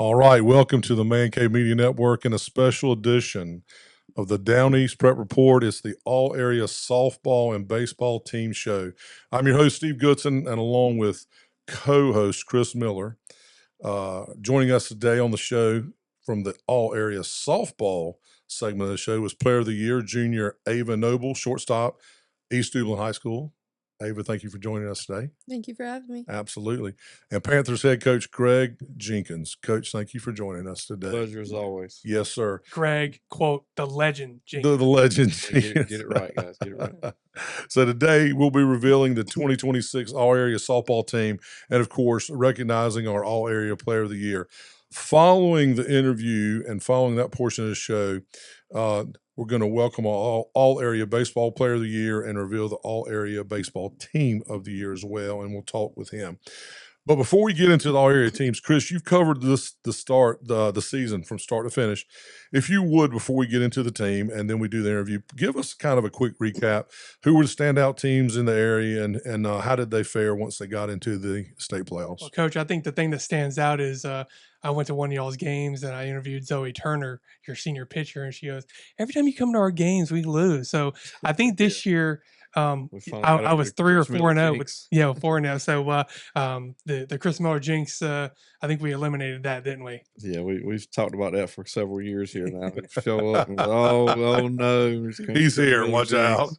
All right, welcome to the Man Cave Media Network and a special edition of the Down East Prep Report. It's the all-area softball and baseball team show. I'm your host, Steve Goodson, and along with co-host Chris Miller. Joining us today on the show from the all-area softball segment of the show was Player of the Year, junior Ava Noble, shortstop, East Duplin High School. Ava, thank you for joining us today. Thank you for having me. Absolutely. And Panthers head coach Greg Jenkins. Coach, thank you for joining us today. Pleasure as always. Yes, sir. Greg, quote, the legend Jenkins. The legend Get it right, guys. Get it right. So today we'll be revealing the 2026 All-Area Softball team and, of course, recognizing our All-Area Player of the Year. Following the interview and following that portion of the show, we're going to welcome all-area baseball player of the year and reveal the all-area baseball team of the year as well, and we'll talk with him. But before we get into the all-area teams, Chris, you've covered the season from start to finish. If you would, before we get into the team and then we do the interview, give us kind of a quick recap. Who were the standout teams in the area, and how did they fare once they got into the state playoffs? Well, Coach, I think the thing that stands out is I went to one of y'all's games and I interviewed Zoe Turner, your senior pitcher, and she goes, "Every time you come to our games, we lose." So I think this year I was 3 or 4-0 with 4-0. So the Chris Miller jinx, I think we eliminated that, didn't we? Yeah, we've talked about that for several years here now. Show up and oh no, he's here. Watch out.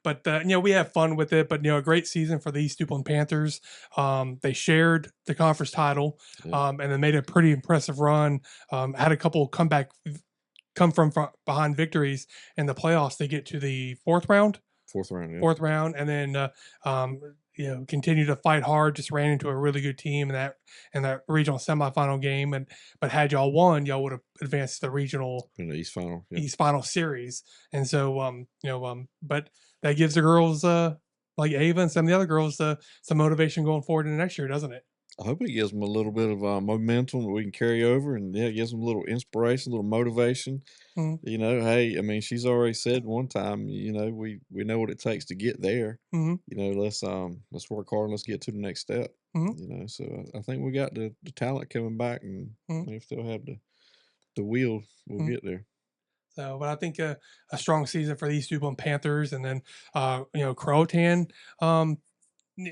But we have fun with it. But a great season for the East Duplin Panthers. They shared the conference title, and then made a pretty impressive run. Had a couple come from behind victories in the playoffs. They get to the fourth round, and then continue to fight hard. Just ran into a really good team in that regional semifinal game, but had y'all won, y'all would have advanced to the regional in the East Final series. And so but that gives the girls like Ava and some of the other girls some motivation going forward in the next year, doesn't it? I hope it gives them a little bit of momentum that we can carry over, and it gives them a little inspiration, a little motivation. Mm-hmm. Hey, I mean, she's already said one time, we know what it takes to get there. Mm-hmm. Let's work hard and let's get to the next step. Mm-hmm. So I think we got the talent coming back, and we still have the wheel. We'll get there. So, but I think a strong season for the East Duplin Panthers, and then Croatan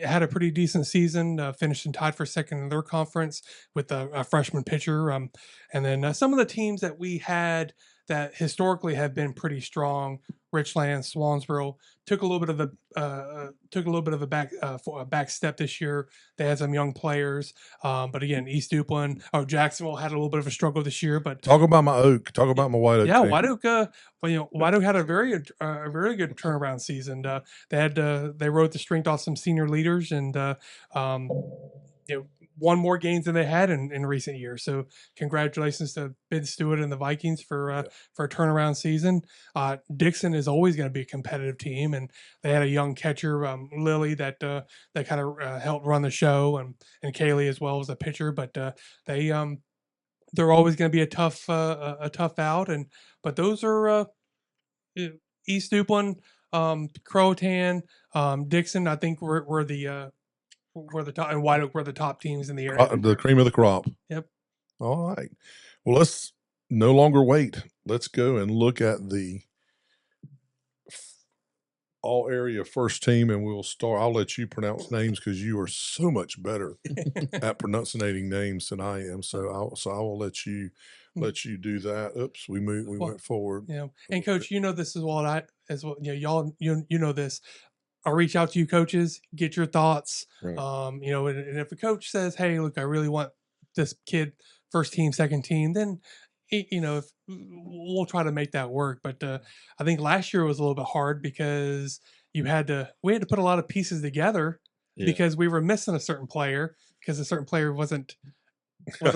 had a pretty decent season, finishing tied for second in their conference with a freshman pitcher. And then some of the teams that we had that historically have been pretty strong, Richland, Swansboro, took a little bit of a back step this year. They had some young players, but again, East Duplin, Jacksonville had a little bit of a struggle this year. But talk about my Oak. Talk about my White Oak. Yeah, White Oak. White Oak had a very good turnaround season. They rode the strength off some senior leaders, and won more games than they had in recent years. So congratulations to Ben Stewart and the Vikings for a turnaround season. Dixon is always going to be a competitive team, and they had a young catcher, Lily, that kind of helped run the show, and Kaylee as well as a pitcher. But they're always going to be a tough out, but those are East Duplin, Croatan, Dixon. I think we're the top, and White Oak were the top teams in the area. The cream of the crop. Yep. All right. Well, let's no longer wait. Let's go and look at the all-area first team, and we'll start. I'll let you pronounce names because you are so much better at pronouncing names than I am. So I will let you do that. Oops, we went forward. Yeah. And Coach, this is what y'all know this. I'll reach out to you, coaches, get your thoughts. Right. And if a coach says, "Hey, look, I really want this kid first team, second team," then if we'll try to make that work. But I think last year was a little bit hard because we had to put a lot of pieces together because we were missing a certain player because a certain player wasn't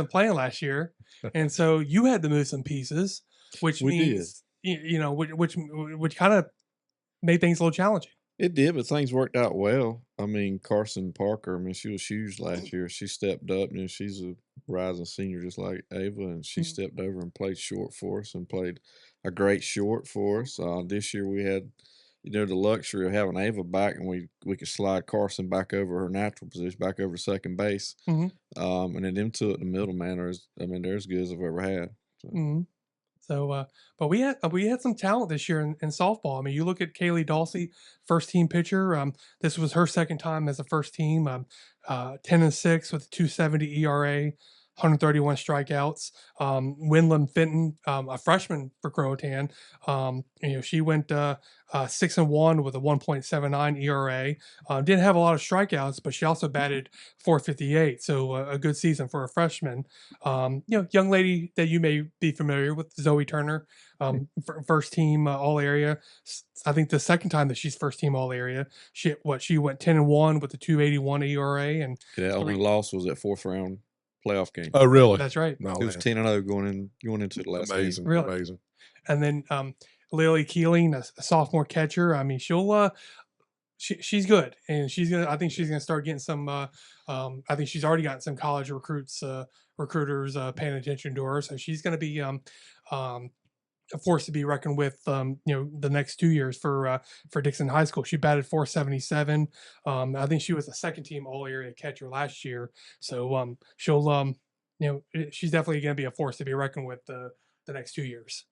playing last year, and so you had to move some pieces, which means which kind of made things a little challenging. It did, but things worked out well. I mean, Carson Parker, she was huge last year. She stepped up, and she's a rising senior just like Ava, and she stepped over and played short for us and played a great short for us. This year we had the luxury of having Ava back, and we could slide Carson back over her natural position, back over second base. Mm-hmm. And then them two at the middle, man, they're as good as I've ever had. So. Mm-hmm. So, but we had some talent this year in softball. I mean, you look at Kaylee Dawsey, first team pitcher. This was her second time as a first team. 10-6 with a 2.70 ERA, 131 strikeouts. Winland Fenton, a freshman for Croatan. She went 6-1 with a 1.79 ERA. Didn't have a lot of strikeouts, but she also batted 458. So a good season for a freshman. Young lady that you may be familiar with, Zoe Turner, first team all area. I think the second time that she's first team all area, she went 10-1 with a 2.81 ERA, and the only loss was that fourth round playoff game. Oh, really? That's right. No, it was 10-0 going into the last amazing, game. Really? Amazing. And then Lily Keeling, a sophomore catcher. I mean, she's good, and I think she's gonna start getting some. I think she's already gotten some college recruiters paying attention to her, so she's gonna be a force to be reckoned with. The next 2 years for Dixon High School. She batted 477. I think she was a second team all area catcher last year, so she'll she's definitely gonna be a force to be reckoned with the next 2 years.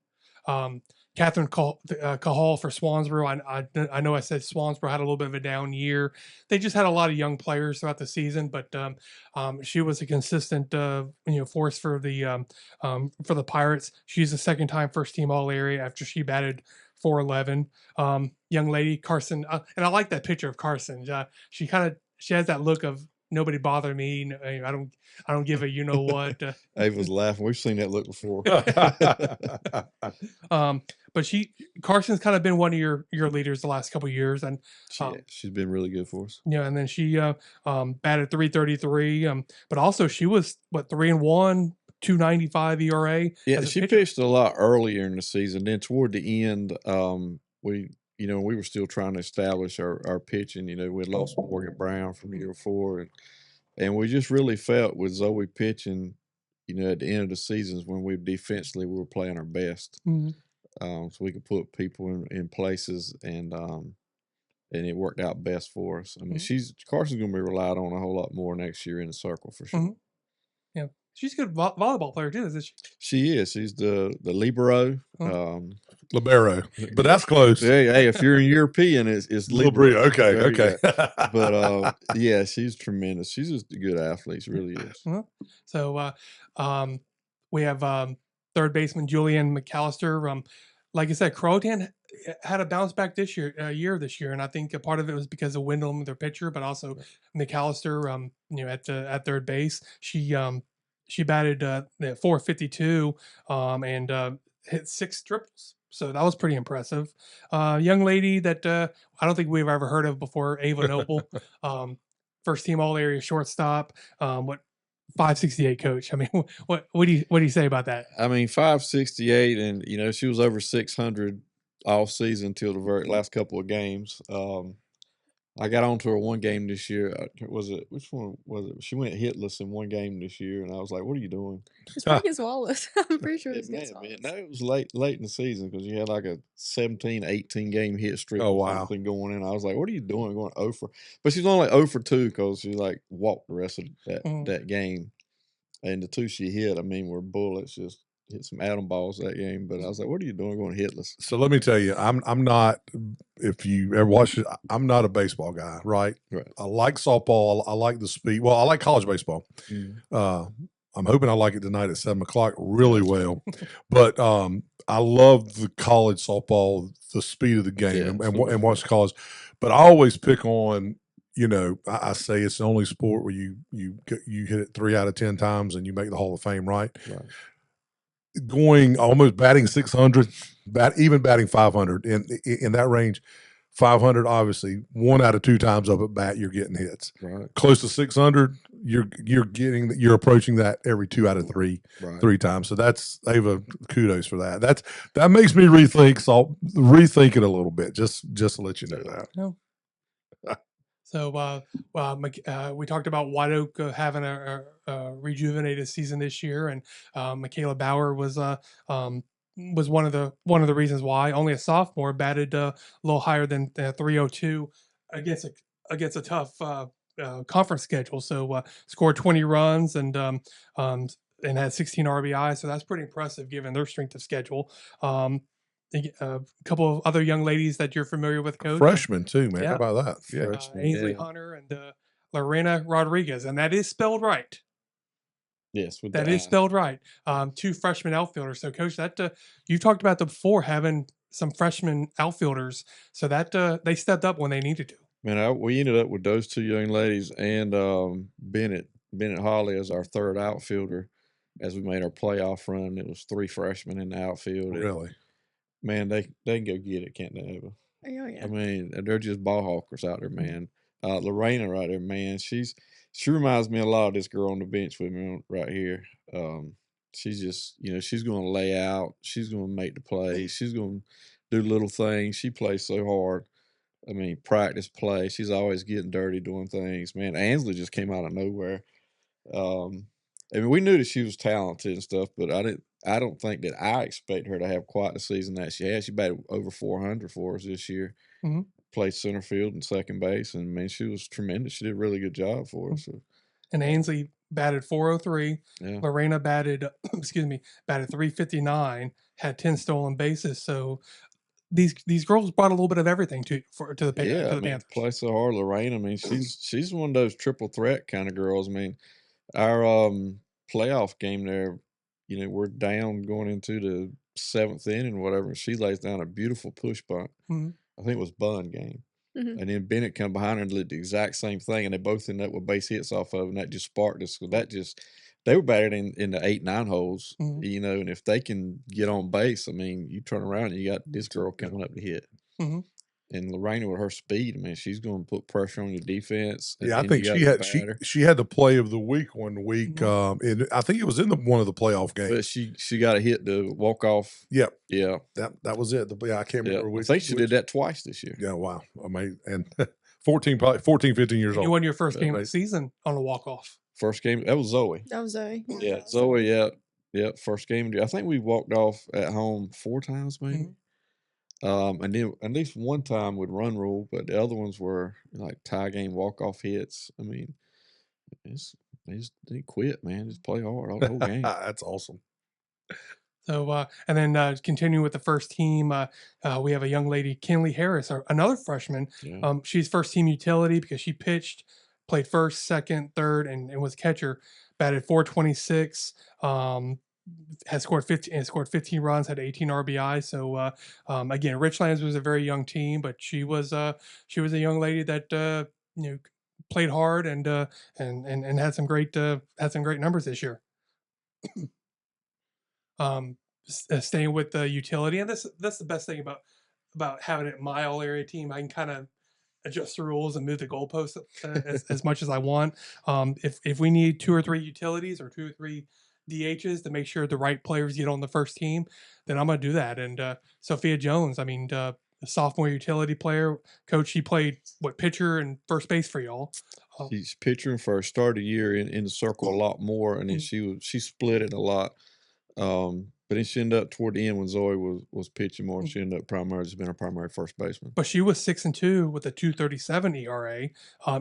Catherine Cahal for Swansboro. I know I said Swansboro had a little bit of a down year. They just had a lot of young players throughout the season, but she was a consistent force for the Pirates. She's a second time first team all area after she batted 411. Young lady Carson, and I like that picture of Carson. She has that look of nobody bother me. I don't give a what. Ava's laughing. We've seen that look before. But Carson's kind of been one of your leaders the last couple of years, and she's been really good for us. Yeah, and then she batted 333. But also she was 3-1, 2.95 ERA. Yeah, she pitched a lot earlier in the season. Then toward the end, we were still trying to establish our pitching. We had lost Morgan Brown from year 4, and we just really felt with Zoe pitching, at the end of the seasons when we were playing our best. Mm-hmm. So we could put people in places, and it worked out best for us. I mean, Carson's going to be relied on a whole lot more next year in the circle for sure. Mm-hmm. Yeah, she's a good volleyball player too, isn't she? She is. She's the libero. Libero, but that's close. Hey, if you're in European, it's libero. Okay. But yeah, she's tremendous. She's just a good athlete. She really is. So we have third baseman Julian McAllister. Like I said, Croatan had a bounce back this year, and I think a part of it was because of Wyndham, their pitcher, but also McAllister, at third base. She batted 452 and hit 6 triples. So that was pretty impressive. Young lady that I don't think we've ever heard of before, Ava Noble, first team all area shortstop. 568 coach. I mean, what do you say about that? I mean, 568, and she was over 600 all season until the very last couple of games. I got onto her one game this year. Which one was it? She went hitless in one game this year, and I was like, "What are you doing?" It's probably against Wallace. I'm pretty sure it's against Wallace. No, it was late in the season because you had like a 17, 18 game hit streak or something going in. I was like, "What are you doing?" Going 0 for, but she's only 0 for 2 because she walked the rest of that game, and the 2 she hit, I mean, were bullets. Just hit some atom balls that game. But I was like, "What are you doing going hitless?" So let me tell you, I'm not. If you ever watch it, I'm not a baseball guy, right? I like softball. I like the speed. Well, I like college baseball. I'm hoping I like it tonight at 7:00 really well. But I love the college softball, the speed of the game, and watch college. But I always pick on. I say it's the only sport where you hit it 3 out of 10 times and you make the Hall of Fame, right? Going almost batting 600, even batting 500 in that range. 500, obviously, 1 out of 2 times up at bat, you're getting hits. Right. Close to 600, you're approaching that every 2 out of 3 times. So that's Ava. Kudos for that. That makes me rethink it a little bit. Just to let you know that. No. So we talked about White Oak having a rejuvenated season this year, and Michaela Bauer was was one of the reasons why. Only a sophomore, batted a little higher than 302 against a tough conference schedule. So scored 20 runs and had 16 RBI. So that's pretty impressive given their strength of schedule. A couple of other young ladies that you're familiar with, Coach. Freshman too, man. Yeah. How about that? Yeah. Freshman, Ainsley yeah. Hunter and Lorena Rodriguez, and that is spelled right. Yes, with That the is I. spelled right. 2 freshman outfielders. So, Coach, that you talked about before having some freshman outfielders. So that they stepped up when they needed to. Man, we ended up with those 2 young ladies and Bennett Holly as our third outfielder as we made our playoff run. It was 3 freshmen in the outfield. Really? Man, they can go get it, can't they, Ava? Oh, yeah. I mean, they're just ball hawkers out there, man. Lorena right there, man. She reminds me a lot of this girl on the bench with me right here. She's just, she's going to lay out. She's going to make the plays. She's going to do little things. She plays so hard. I mean, practice play. She's always getting dirty doing things. Man, Ansley just came out of nowhere. I mean, we knew that she was talented and stuff, but I don't think that I expect her to have quite the season that she had. She batted over 400 for us this year. Mm-hmm. Played center field and second base, and man, she was tremendous. She did a really good job for us. So, and Ainsley batted 403. Yeah. Lorena batted, batted 359. Had 10 stolen bases. So these girls brought a little bit of everything to the Panthers. Play so hard, Lorraine. I mean, she's one of those triple threat kind of girls. I mean, our playoff game there, we're down going into the 7th inning or whatever, and she lays down a beautiful push bunt. Mm-hmm. I think it was Bun game. Mm-hmm. And then Bennett come behind her and did the exact same thing, and they both ended up with base hits off of it, and that just sparked us. So they were batting in the 8-9 holes, Mm-hmm. and if they can get on base, I mean, you turn around and you got this girl coming up to hit. Mm-hmm. And Lorena with her speed, I mean, she's going to put pressure on your defense. Yeah, I think she had the play of the week one week. Mm-hmm. I think it was in one of the playoff games. But she got a hit to walk off. Yep. Yeah. That was it. I can't remember which. I think she did that twice this year. Yeah, wow. Amazing. And 14, 15 years old. You won your first game of the season on a walk-off. First game, that was Zoe. That was Zoe. Yeah, Zoe, yeah. First game. I think we walked off at home 4 times, maybe. Mm-hmm. And then at least one time with run rule, but the other ones were like tie game walk-off hits. I mean, they didn't quit, man. Just play hard all the whole game. That's awesome. So, and then continuing with the first team, we have a young lady, Kinley Harris, another freshman. Yeah. She's first team utility because she pitched, played first, second, third, and was catcher. Batted 426. Has scored 15 runs, had 18 RBI. So again, Richlands was a very young team, but she was a young lady that played hard and had some great numbers this year. Staying with the utility, and that's the best thing about having it my all area team. I can kind of adjust the rules and move the goalposts as much as I want. If we need 2 or 3 utilities or 2 or 3 DHs to make sure the right players get on the first team, then I'm going to do that. And Sophia Jones, I mean, a sophomore utility player, Coach, she played pitcher and first base for y'all. She's pitcher and first. Started the year in the circle a lot more, and then she split it a lot. But then she ended up toward the end when Zoe was pitching more, and she ended up just being a primary first baseman. But she was 6-2 with a 2.37 ERA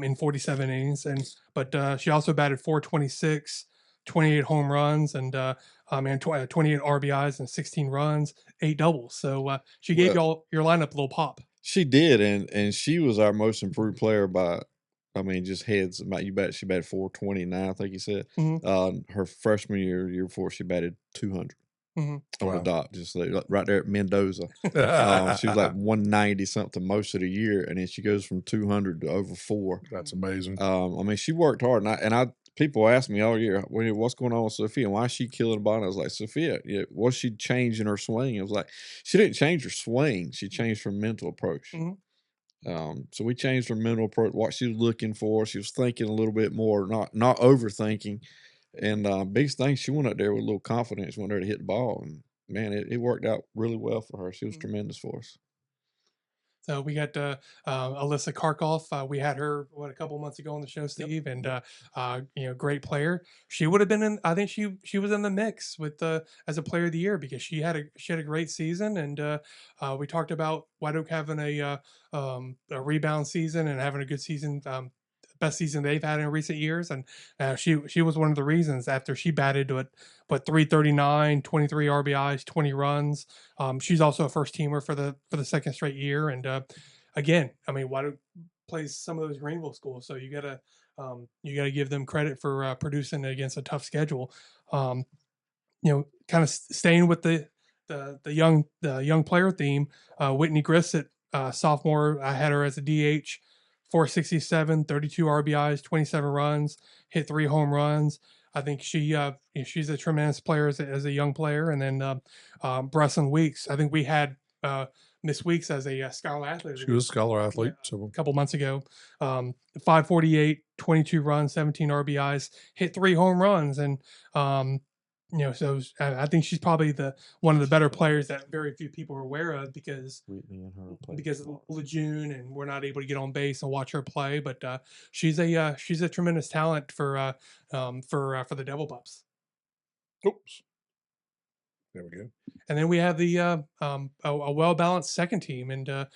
in 47 innings, but she also batted 426. 28 home runs and 28 RBIs and 16 runs, 8 doubles. So she gave y'all your lineup a little pop. She did, and she was our most improved player by, I mean, just heads. You bet she batted 429, I think you said. Mm-hmm. Her freshman year before, she batted 200 on the dot, just right there at Mendoza. She was like 190 something most of the year, and then she goes from 200 to over 4. That's amazing. I mean, she worked hard, and I people ask me all year, what's going on with Sophia? Why is she killing the ball? I was like, Sophia, what's she changing her swing? I was like, she didn't change her swing. She changed her mental approach. Mm-hmm. So we changed her mental approach, what she was looking for. She was thinking a little bit more, not overthinking. And biggest thing, she went up there with a little confidence, went there to hit the ball. And, man, it worked out really well for her. She was tremendous for us. So we got Alyssa Karkoff. We had her a couple months ago on the show, Steve, and great player. She would have been in. I think she was in the mix with as a player of the year because she had a great season, and we talked about White Oak having a rebound season and having a good season. Best season they've had in recent years, and she was one of the reasons after she batted to 339, 23 RBIs, 20 runs. She's also a first teamer for the second straight year, and again, I mean, White Oak plays some of those Greenville schools, so you gotta give them credit for producing against a tough schedule. Kind of staying with the young player theme. Whitney Grissett, sophomore, I had her as a DH. 467, 32 RBIs, 27 runs, hit 3 home runs. I think she's a tremendous player as a young player. And then Breslin Weeks. I think we had Miss Weeks as a scholar athlete. She was a scholar athlete a couple months ago. 548, 22 runs, 17 RBIs, hit 3 home runs, and so I think she's probably one of the better players that very few people are aware of because Lejeune, and we're not able to get on base and watch her play. But she's a tremendous talent for the Devil Pups. Oops. There we go. And then we have the a well balanced second team, and the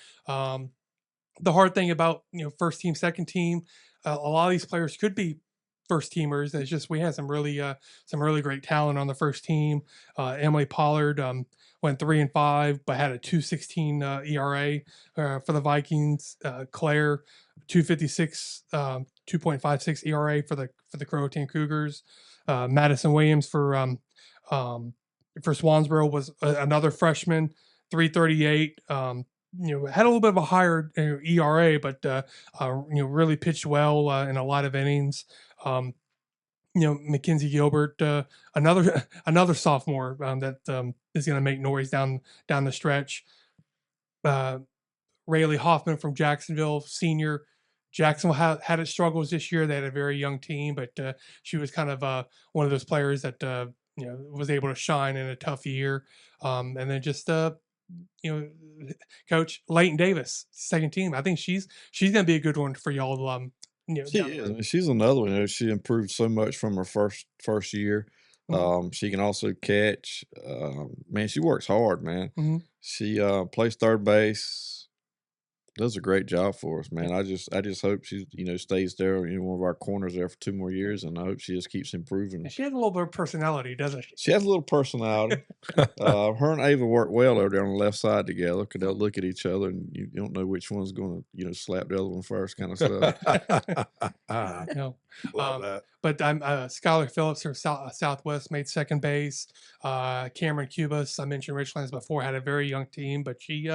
hard thing about first team, second team, a lot of these players could be first teamers. It's just we had some really great talent on the first team. Emily Pollard went 3-5, but had a 2.16 ERA for the Vikings. Claire 2.56, 2.56 ERA for the Croatan Cougars. Madison Williams for Swansboro was another freshman, 3.38. Had a little bit of a higher ERA, but really pitched well in a lot of innings. Mackenzie Gilbert, another sophomore that is going to make noise down the stretch. Rayleigh Hoffman from Jacksonville, senior. Jacksonville had its struggles this year. They had a very young team, but she was kind of one of those players that was able to shine in a tough year. And then just Coach Leighton Davis, second team. I think she's going to be a good one for y'all. She is. I mean, she's another one. She improved so much from her first year. Mm-hmm. She can also catch. Man, she works hard, man. Mm-hmm. She plays third base. Does a great job for us, man. I just hope she stays there, one of our corners there for 2 more years, and I hope she just keeps improving. She has a little bit of personality, doesn't she? She has a little personality. Her and Ava work well over there on the left side together. Because they'll look at each other, and you don't know which one's going to slap the other one first, kind of stuff. Love that. But I'm Skylar Phillips from Southwest made second base. Cameron Cubas, I mentioned Richlands before, had a very young team, but she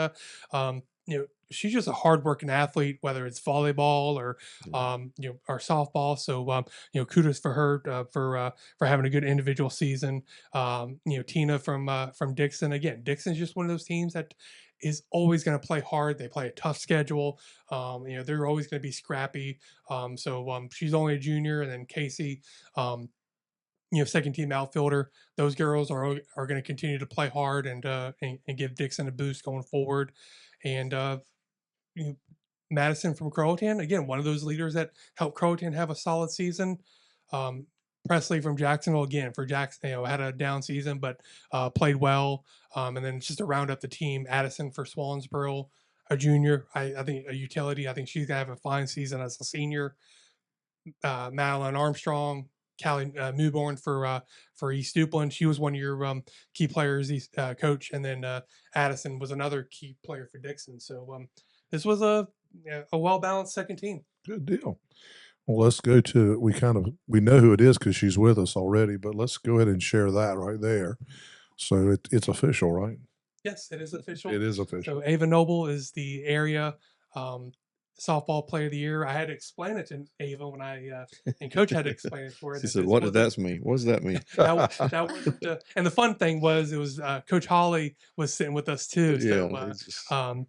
she's just a hardworking athlete, whether it's volleyball or or softball. So kudos for her for having a good individual season. Tina from Dixon. Again, Dixon's just one of those teams that is always going to play hard. They play a tough schedule. They're always going to be scrappy. So she's only a junior, and then Casey. Second team outfielder. Those girls are going to continue to play hard and give Dixon a boost going forward. And Madison from Croatan, again, one of those leaders that helped Croatan have a solid season. Presley from Jacksonville, again, for Jackson, had a down season, but played well. And then just to round up the team, Addison for Swansboro, a junior, I think a utility. I think she's going to have a fine season as a senior. Madeline Armstrong, Callie Newborn for East Duplin. She was one of your key players, coach. And then Addison was another key player for Dixon. So this was a well-balanced second team. Good deal. Well, let's go to, we know who it is because she's with us already, but let's go ahead and share that right there. So it's official, right? Yes, it is official. It is official. So Ava Noble is the area softball player of the year. I had to explain it to Ava when and Coach had to explain it for her. She said, "What does that mean? What does that mean?" that wasn't, and the fun thing was, it was Coach Holly was sitting with us too. So,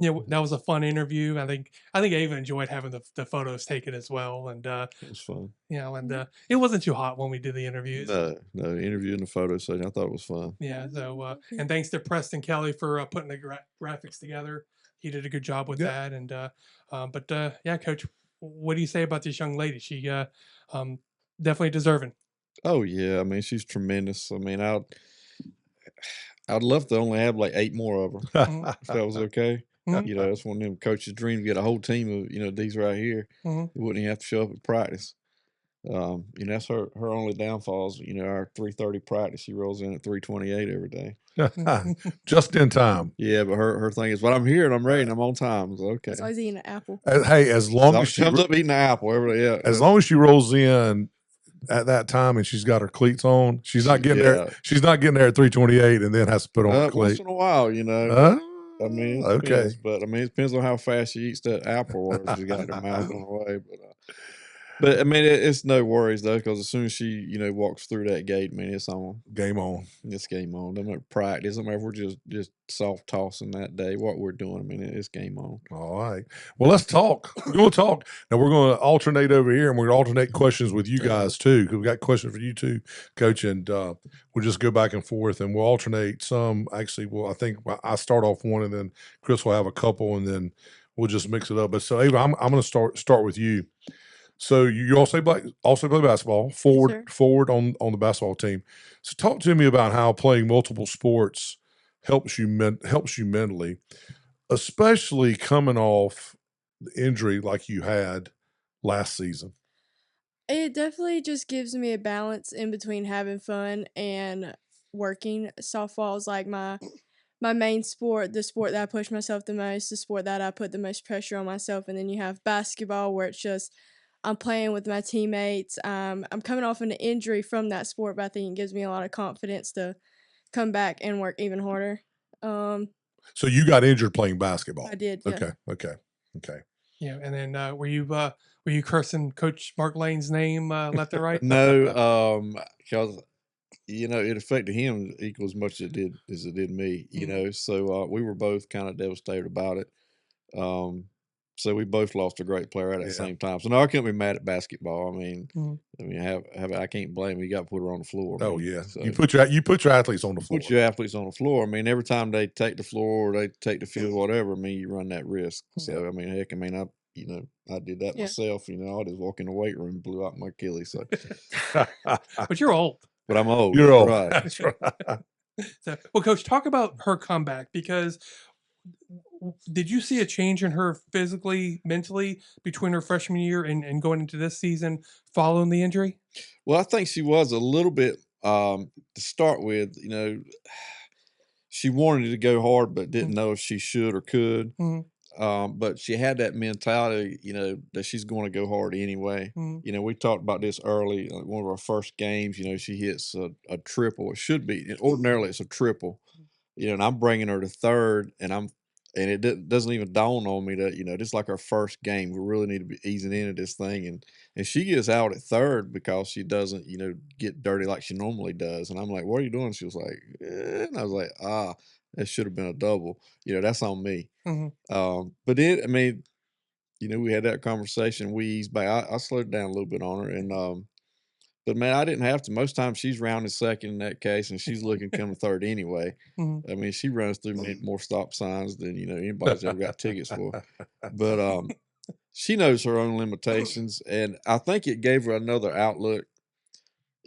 that was a fun interview. I think Ava enjoyed having the photos taken as well, and it was fun. And it wasn't too hot when we did the interviews. No, interview and the photo session. I thought it was fun. Yeah. So and thanks to Preston Kelly for putting the graphics together he did a good job with that. And but yeah, Coach, what do you say about this young lady? She definitely deserving. Oh yeah, I mean she's tremendous. I mean I'd love to only have like 8 more of her if that was okay. You know, that's one of them coaches' dreams. Get a whole team of these right here. You wouldn't even have to show up at practice. That's her only downfalls. Our 3:30 practice, she rolls in at 3:28 every day. Just in time. Yeah, but her thing is, "But I'm here and I'm ready and I'm on time." So, okay. It's always eating an apple. Hey, as long as she comes up eating the apple every day, yeah. As long as she rolls in at that time and she's got her cleats on, she's not getting there. She's not getting there at 3:28 and then has to put on her cleat. Once in a while, I mean, it depends, but I mean, it depends on how fast she eats that apple or if she's got her mouth on the way. But I mean, it's no worries though, because as soon as she, walks through that gate, I mean, it's on. Game on. It's game on. No matter practice, no matter if we're just soft tossing that day, what we're doing, I mean, it's game on. All right. Well, let's talk. We're going to talk. Now, we're going to alternate over here, and we're going to alternate questions with you guys, too, because we got questions for you, too, Coach, and we'll just go back and forth, and we'll alternate some. Actually, I think I start off one, and then Chris will have a couple, and then we'll just mix it up. But so, Ava, I'm going to start with you. So you also play basketball, forward on the basketball team. So talk to me about how playing multiple sports helps you mentally, especially coming off the injury like you had last season. It definitely just gives me a balance in between having fun and working. Softball is like my main sport, the sport that I push myself the most, the sport that I put the most pressure on myself. And then you have basketball where it's just I'm playing with my teammates. I'm coming off an injury from that sport, but I think it gives me a lot of confidence to come back and work even harder. So you got injured playing basketball? I did. Yeah. Okay. Yeah, and then were you cursing Coach Mark Lane's name left and right? No, because it affected him equal as much as it did me. So we were both kind of devastated about it. So we both lost a great player at the same time. So no, I can't be mad at basketball. I mean, I can't blame him. You got to put her on the floor. Oh yeah, so you put your athletes on the floor. Put your athletes on the floor. I mean, every time they take the floor or they take the field, whatever. I mean, you run that risk. So I mean, heck, I did that myself. I just walk in the weight room, blew out my Achilles. So, but you're old. But I'm old. You're old. Right. That's right. So, well, Coach, talk about her comeback, because did you see a change in her physically, mentally between her freshman year and going into this season following the injury? Well, I think she was a little bit to start with. She wanted to go hard, but didn't know if she should or could. But she had that mentality, that she's going to go hard anyway. We talked about this early. One of our first games, she hits a triple. It should be ordinarily it's a triple, and I'm bringing her to third, and it doesn't even dawn on me that this is like our first game. We really need to be easing into this thing, and she gets out at third because she doesn't get dirty like she normally does. And I'm like, "What are you doing?" She was like, and I was like, that should have been a double. That's on me. But then, I mean, we had that conversation. We eased back. I slowed down a little bit on her, and but man, I didn't have to. Most times she's rounding second in that case, and she's looking coming third anyway. I mean, she runs through more stop signs than anybody's ever got tickets for. But she knows her own limitations, and I think it gave her another outlook.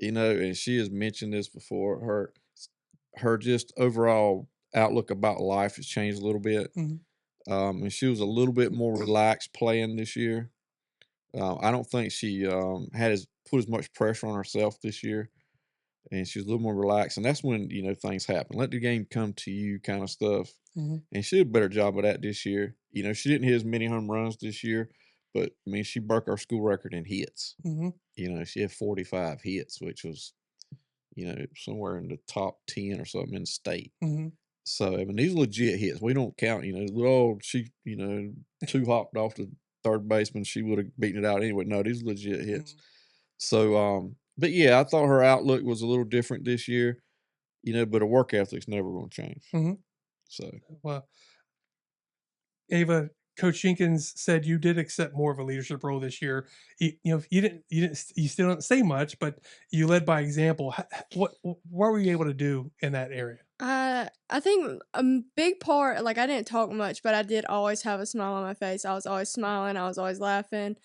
And she has mentioned this before. Her just overall outlook about life has changed a little bit. And she was a little bit more relaxed playing this year. I don't think she put as much pressure on herself this year, and she was a little more relaxed. And that's when things happen. Let the game come to you, kind of stuff. And she did a better job of that this year. She didn't hit as many home runs this year, but I mean, she broke our school record in hits. She had 45 hits, which was somewhere in the top 10 or something in the state. So I mean, these are legit hits. We don't count, she, two hopped off the third baseman, she would have beaten it out anyway. No, these are legit hits. So, but yeah, I thought her outlook was a little different this year, but her work ethic's never going to change. So, well, Ava, Coach Jenkins said you did accept more of a leadership role this year. You still didn't say much, but you led by example. What were you able to do in that area? I think a big part, like I didn't talk much, but I did always have a smile on my face. I was always smiling. I was always laughing.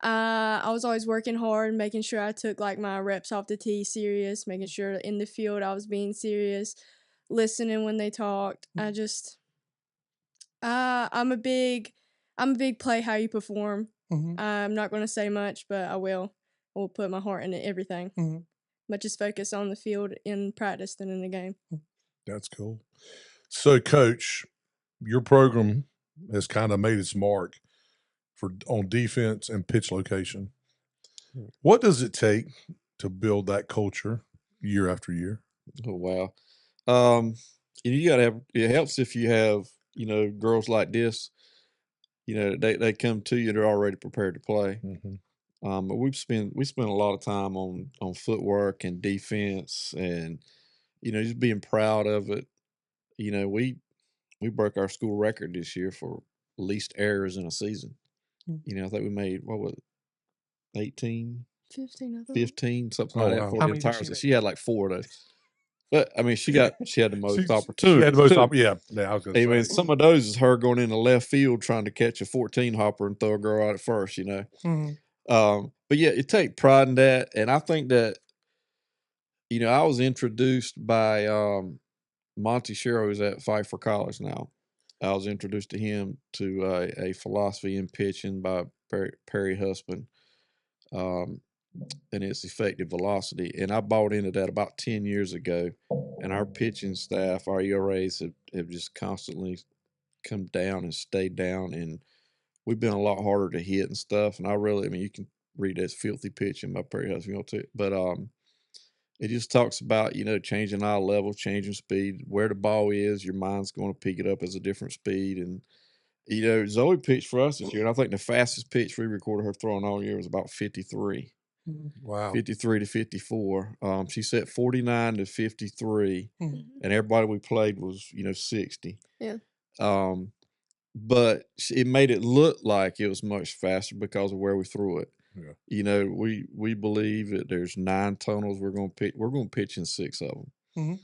I was always working hard, making sure I took like my reps off the tee serious, making sure in the field I was being serious, listening when they talked. I'm a big play how you perform. I'm not going to say much, but I will put my heart into everything. Much as focus on the field in practice than in the game. That's cool. So, Coach, your program has kind of made its mark on defense and pitch location. What does it take to build that culture year after year? Oh, wow. You gotta have, it helps if you have, girls like this, they come to you, they're already prepared to play. But we spend a lot of time on footwork and defense and, just being proud of it. We broke our school record this year for least errors in a season. I think we made, what was it, 18? 15, I thought. 15, something like that for How the many did entire she season. make? She had like 4 of those. But I mean, she had the most opportunities. She had the most too. opportunities. Yeah, I was going to say. mean, some of those is her going into left field trying to catch a 14 hopper and throw a girl out at first. But yeah, it take pride in that, and I think that I was introduced by Monty Sherrill, who's at Pfeiffer College now. I was introduced to him to a philosophy in pitching by Perry Husband. And it's effective velocity. And I bought into that about 10 years ago. And our pitching staff, our ERAs have just constantly come down and stayed down. And we've been a lot harder to hit and stuff. And you can read that as Filthy Pitching by Perry Husband, but it just talks about, changing eye level, changing speed, where the ball is, your mind's going to pick it up as a different speed. And, Zoe pitched for us this year. And I think the fastest pitch we recorded her throwing all year was about 53. Wow. 53 to 54. She set 49 to 53, and everybody we played was, 60. Yeah. But it made it look like it was much faster because of where we threw it. Yeah. We believe that there's 9 tunnels we're going to pitch. We're going to pitch in 6 of them.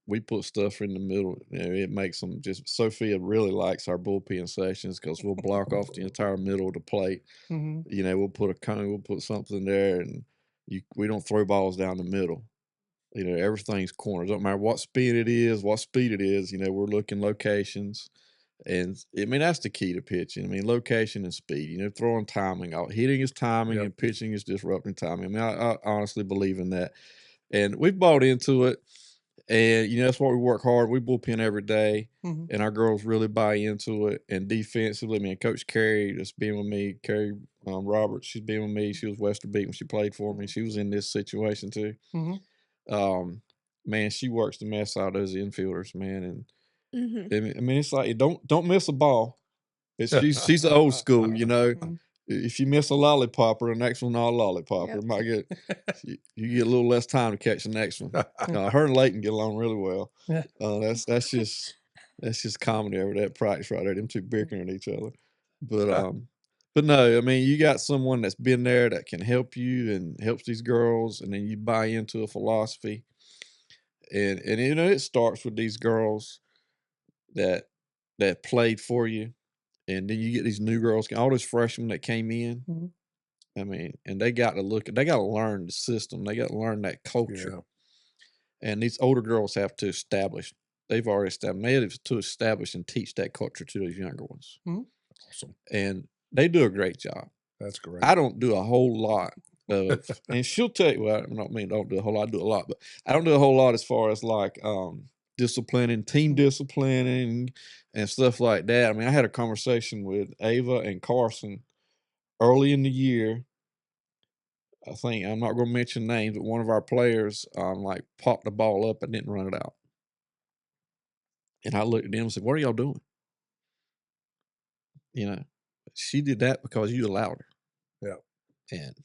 We put stuff in the middle. It makes them just. Sophia really likes our bullpen sessions because we'll block off the entire middle of the plate. We'll put a cone, we'll put something there, and we don't throw balls down the middle. Everything's corners. Don't matter what speed it is, we're looking locations. And that's the key to pitching. Location and speed. Throwing timing out. Hitting is timing, and pitching is disrupting timing. I honestly believe in that, and we've bought into it. And that's why we work hard. We bullpen every day, and our girls really buy into it. And defensively, Coach Carrie that's been with me, Carrie Roberts, she's been with me. She was Western Beat when she played for me. She was in this situation too. She works the mess out of those infielders, man. And it's like don't miss a ball. She's the old school, If you miss a lollipopper, the next one not a lollipopper. Might get you get a little less time to catch the next one. Her and Leighton get along really well. That's just comedy over that practice right there. Them two bickering at each other. But no, you got someone that's been there that can help you and helps these girls, and then you buy into a philosophy. And it starts with these girls that played for you. And then you get these new girls, all those freshmen that came in. And they got to learn the system. They got to learn that culture. Yeah. And these older girls have to establish. They've already established. They have to establish and teach that culture to those younger ones. Awesome. And they do a great job. That's great. I don't do a whole lot of, and she'll tell you, well, I don't do a whole lot. I do a lot, but I don't do a whole lot as far as like disciplining, team disciplining, and stuff like that. I had a conversation with Ava and Carson early in the year. I think I'm not going to mention names, but one of our players popped the ball up and didn't run it out. And I looked at them and said, "What are y'all doing?" She did that because you allowed her. Yeah. And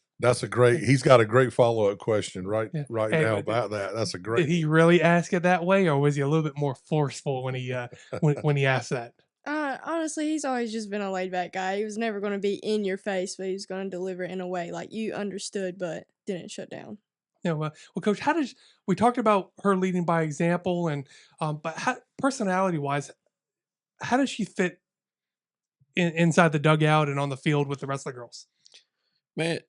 he's got a great follow-up question right Hey, now about that. That's a great. Did he really ask it that way, or was he a little bit more forceful when he when he asked that? Honestly, he's always just been a laid back guy. He was never going to be in your face, but he was going to deliver it in a way like you understood, but didn't shut down. Yeah, well, Coach, we talked about her leading by example, and but personality wise, how does she fit inside the dugout and on the field with the rest of the girls? Man,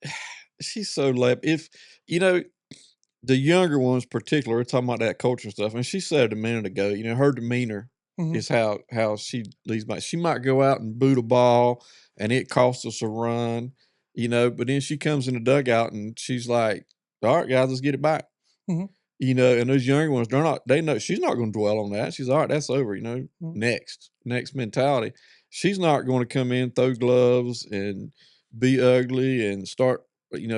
she's so lab. If the younger ones, particularly, we're talking about that culture stuff, and she said it a minute ago. Her demeanor is how she leads by. She might go out and boot a ball, and it costs us a run, But then she comes in the dugout and she's like, "All right, guys, let's get it back." And those younger ones, they know she's not going to dwell on that. She's all right, that's over. Next mentality. She's not going to come in, throw gloves, and be ugly and start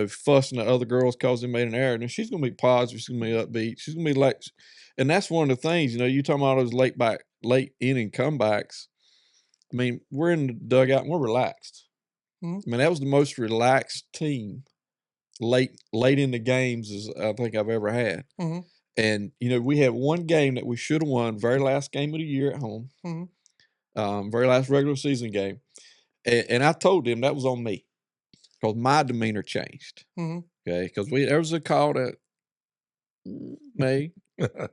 fussing at other girls because they made an error. And she's going to be positive. She's going to be upbeat. She's going to be like, and that's one of the things, you talking about those late inning comebacks. I mean, we're in the dugout and we're relaxed. I mean, that was the most relaxed team late in the games as I think I've ever had. And, we had one game that we should have won, very last game of the year at home, very last regular season game. And I told them that was on me. Because my demeanor changed. Okay, because there was a call that may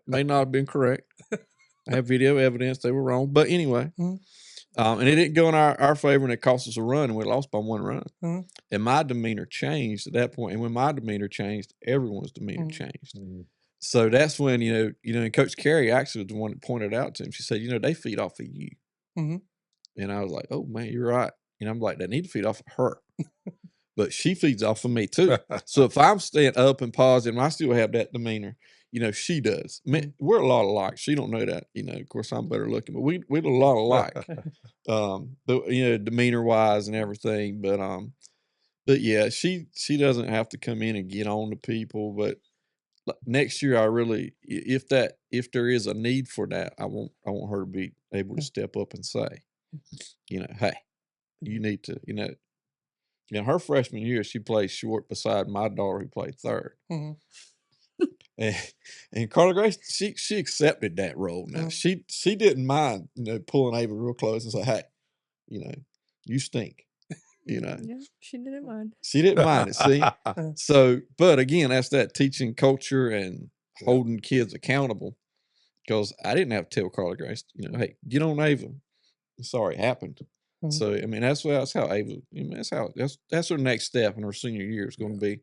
not have been correct. I have video evidence they were wrong, but anyway, and it didn't go in our favor, and it cost us a run, and we lost by one run. And my demeanor changed at that point, and when my demeanor changed, everyone's demeanor changed. So that's when and Coach Carey actually was the one that pointed out to him. She said, they feed off of you, and I was like, oh man, you're right. And I'm like, they need to feed off of her. But she feeds off of me too. So if I'm staying up and positive, and I still have that demeanor, she does. I mean, we're a lot alike. She don't know that. Of course, I'm better looking, but we're a lot alike. Demeanor wise and everything. But yeah, she doesn't have to come in and get on to people. But next year, if there is a need for that, I want her to be able to step up and say, hey, you need to, her freshman year, she played short beside my daughter who played third. And Carla Grace, she accepted that role. Now she didn't mind, pulling Ava real close and say, "Hey, you stink." Yeah, she didn't mind. She didn't mind it. See, so but again, that's that teaching culture and holding kids accountable. Because I didn't have to tell Carla Grace, hey, get on Ava. Sorry, it happened. So I mean, that's how Ava. That's her next step in her senior year is going to be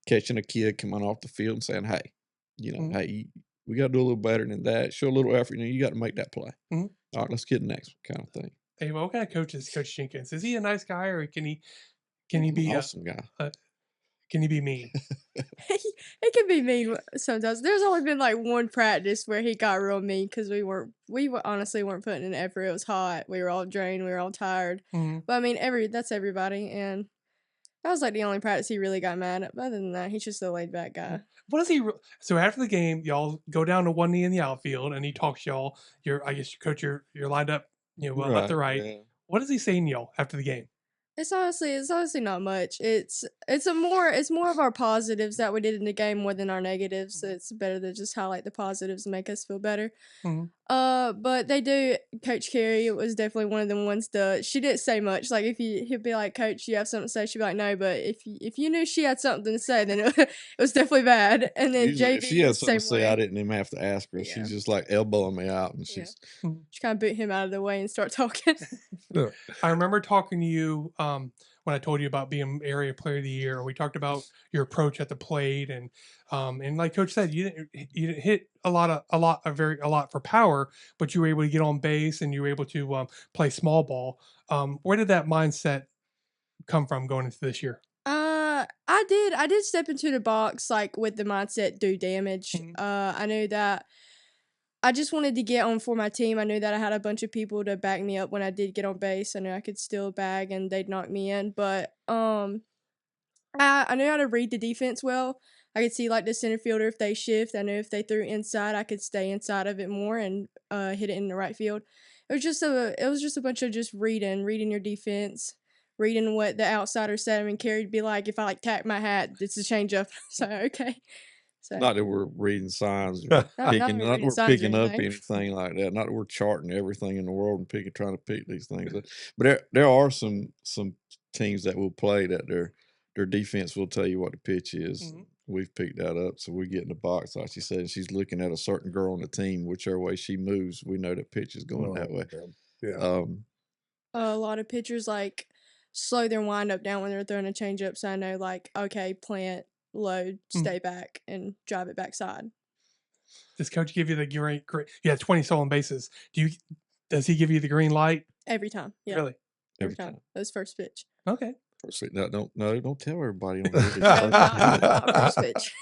catching a kid coming off the field and saying, "Hey, hey, we got to do a little better than that. Show a little effort. You got to make that play. All right, let's get the next one," kind of thing. Hey, what kind of coach is Coach Jenkins? Is he a nice guy, or can he be an awesome guy? Can he be mean? He can be mean sometimes. There's only been like one practice where he got real mean because we honestly weren't putting in effort. It was hot. We were all drained. We were all tired. But I mean, that's everybody, and that was like the only practice he really got mad at. But other than that, he's just a laid back guy. What does he? So after the game, y'all go down to one knee in the outfield, and he talks to y'all. I guess your coach, you're lined up, left to right. Yeah. What does he say to y'all after the game? It's honestly not much. It's more of our positives that we did in the game more than our negatives. So it's better to just highlight the positives and make us feel better. But they do. Coach Carey was definitely one of them ones. She didn't say much. Like he'd be like, "Coach, you have something to say?" She'd be like, "No." But if you knew she had something to say, then it was definitely bad. And then usually, JV, if she had something to say, way. I didn't even have to ask her. Yeah. She's just like elbowing me out, and she kind of boot him out of the way and start talking. I remember talking to you when I told you about being area player of the year. We talked about your approach at the plate, and like Coach said, you didn't hit a lot for power, but you were able to get on base and you were able to play small ball. Where did that mindset come from going into this year? I did step into the box like with the mindset do damage. I knew that I just wanted to get on for my team. I knew that I had a bunch of people to back me up when I did get on base. I knew I could still bag and they'd knock me in. But I knew how to read the defense well. I could see like the center fielder if they shift. I knew if they threw inside, I could stay inside of it more and hit it in the right field. It was just a bunch of just reading your defense, reading what the outsider said. I mean, Carey'd be like, if I like tap my hat, it's a change up. So okay. So Not that we're reading signs, or not picking, not that reading we're signs or picking up anything. anything like that. Not that we're charting everything in the world and trying to pick these things up. But there are some teams that will play that their defense will tell you what the pitch is. Mm-hmm. We've picked that up, so we get in the box, like she said, and she's looking at a certain girl on the team. Whichever way she moves, we know that pitch is going that way. Yeah. A lot of pitchers like slow their wind up down when they're throwing a changeup, so I know like okay, plant, load, stay back, and drive it backside. Does coach give you the green? Yeah, 20 stolen bases. Does he give you the green light Every time? Yeah, Really? every time. That's first pitch. Okay. No, don't tell everybody on here. No, not first pitch.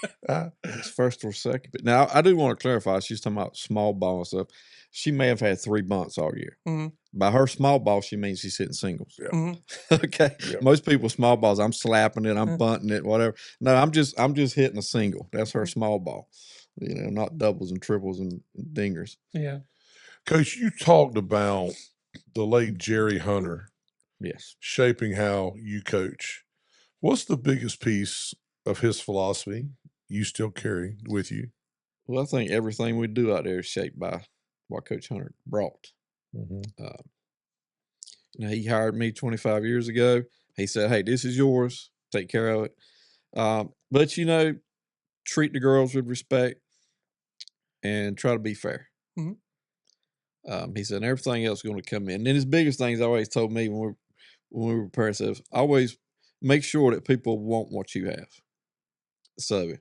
It's first or second. But now I do want to clarify. She's talking about small ball and stuff. She may have had 3 bunts all year. Mm-hmm. By her small ball, she means she's hitting singles. Yeah. Mm-hmm. Okay. Yeah. Most people small balls, I'm slapping it, I'm bunting it, whatever. No, I'm just hitting a single. That's her small ball. You know, not doubles and triples and dingers. Yeah. Coach, you talked about the late Jerry Hunter. Yes. Shaping how you coach. What's the biggest piece of his philosophy you still carry with you? Well, I think everything we do out there is shaped by what Coach Hunter brought. Mm-hmm. You know, he hired me 25 years ago. He said, "Hey, this is yours. Take care of it. But you know, treat the girls with respect and try to be fair." Mm-hmm. He said, "Everything else is going to come in." And then his biggest things always told me when we were preparing stuff, always make sure that people want what you have. So,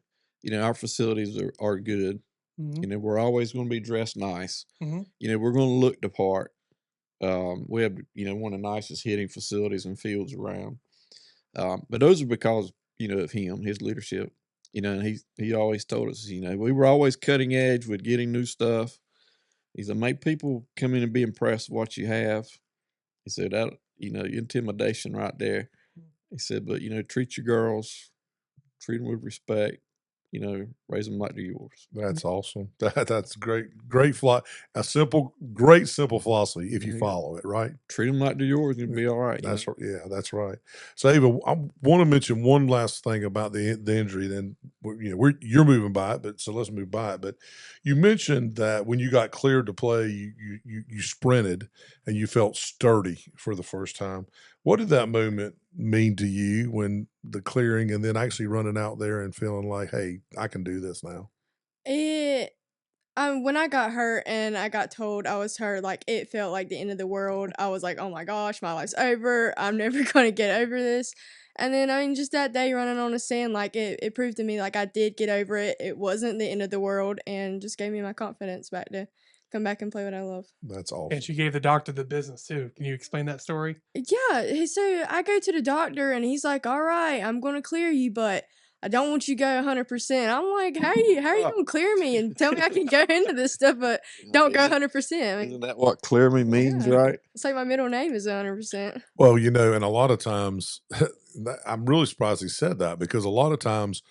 you know, our facilities are good. Mm-hmm. You know, we're always going to be dressed nice. Mm-hmm. You know, we're going to look the part. We have, you know, one of the nicest hitting facilities and fields around. But those are because, you know, of him, his leadership. You know, and he always told us, you know, we were always cutting edge with getting new stuff. He said, make people come in and be impressed with what you have. He said, that, you know, intimidation right there. He said, but, you know, treat your girls, treat them with respect, you know, raise them like they're yours. That's awesome. That's great. Great great simple philosophy if you follow it, right? Treat them like they're yours and you'll be all right. That's yeah, that's right. So Ava, I want to mention one last thing about the injury. Then you're moving by it, but so let's move by it. But you mentioned that when you got cleared to play, you sprinted and you felt sturdy for the first time. What did that moment mean to you when the clearing and then actually running out there and feeling like, hey, I can do this now? When I got hurt and I got told I was hurt, like it felt like the end of the world. I was like, oh my gosh, my life's over. I'm never gonna get over this. And then I mean, just that day running on the sand, like it proved to me like I did get over it. It wasn't the end of the world, and just gave me my confidence back to come back and play what I love. That's awesome. And she gave the doctor the business too. Can you explain that story? Yeah, so I go to the doctor and he's like, all right, I'm going to clear you, but I don't want you to go 100%. I'm like, how are you going to clear me and tell me I can go into this stuff, but don't go 100%? I mean, isn't that what clear me means, right? It's like my middle name is 100%. Well, you know, and a lot of times, I'm really surprised he said that because a lot of times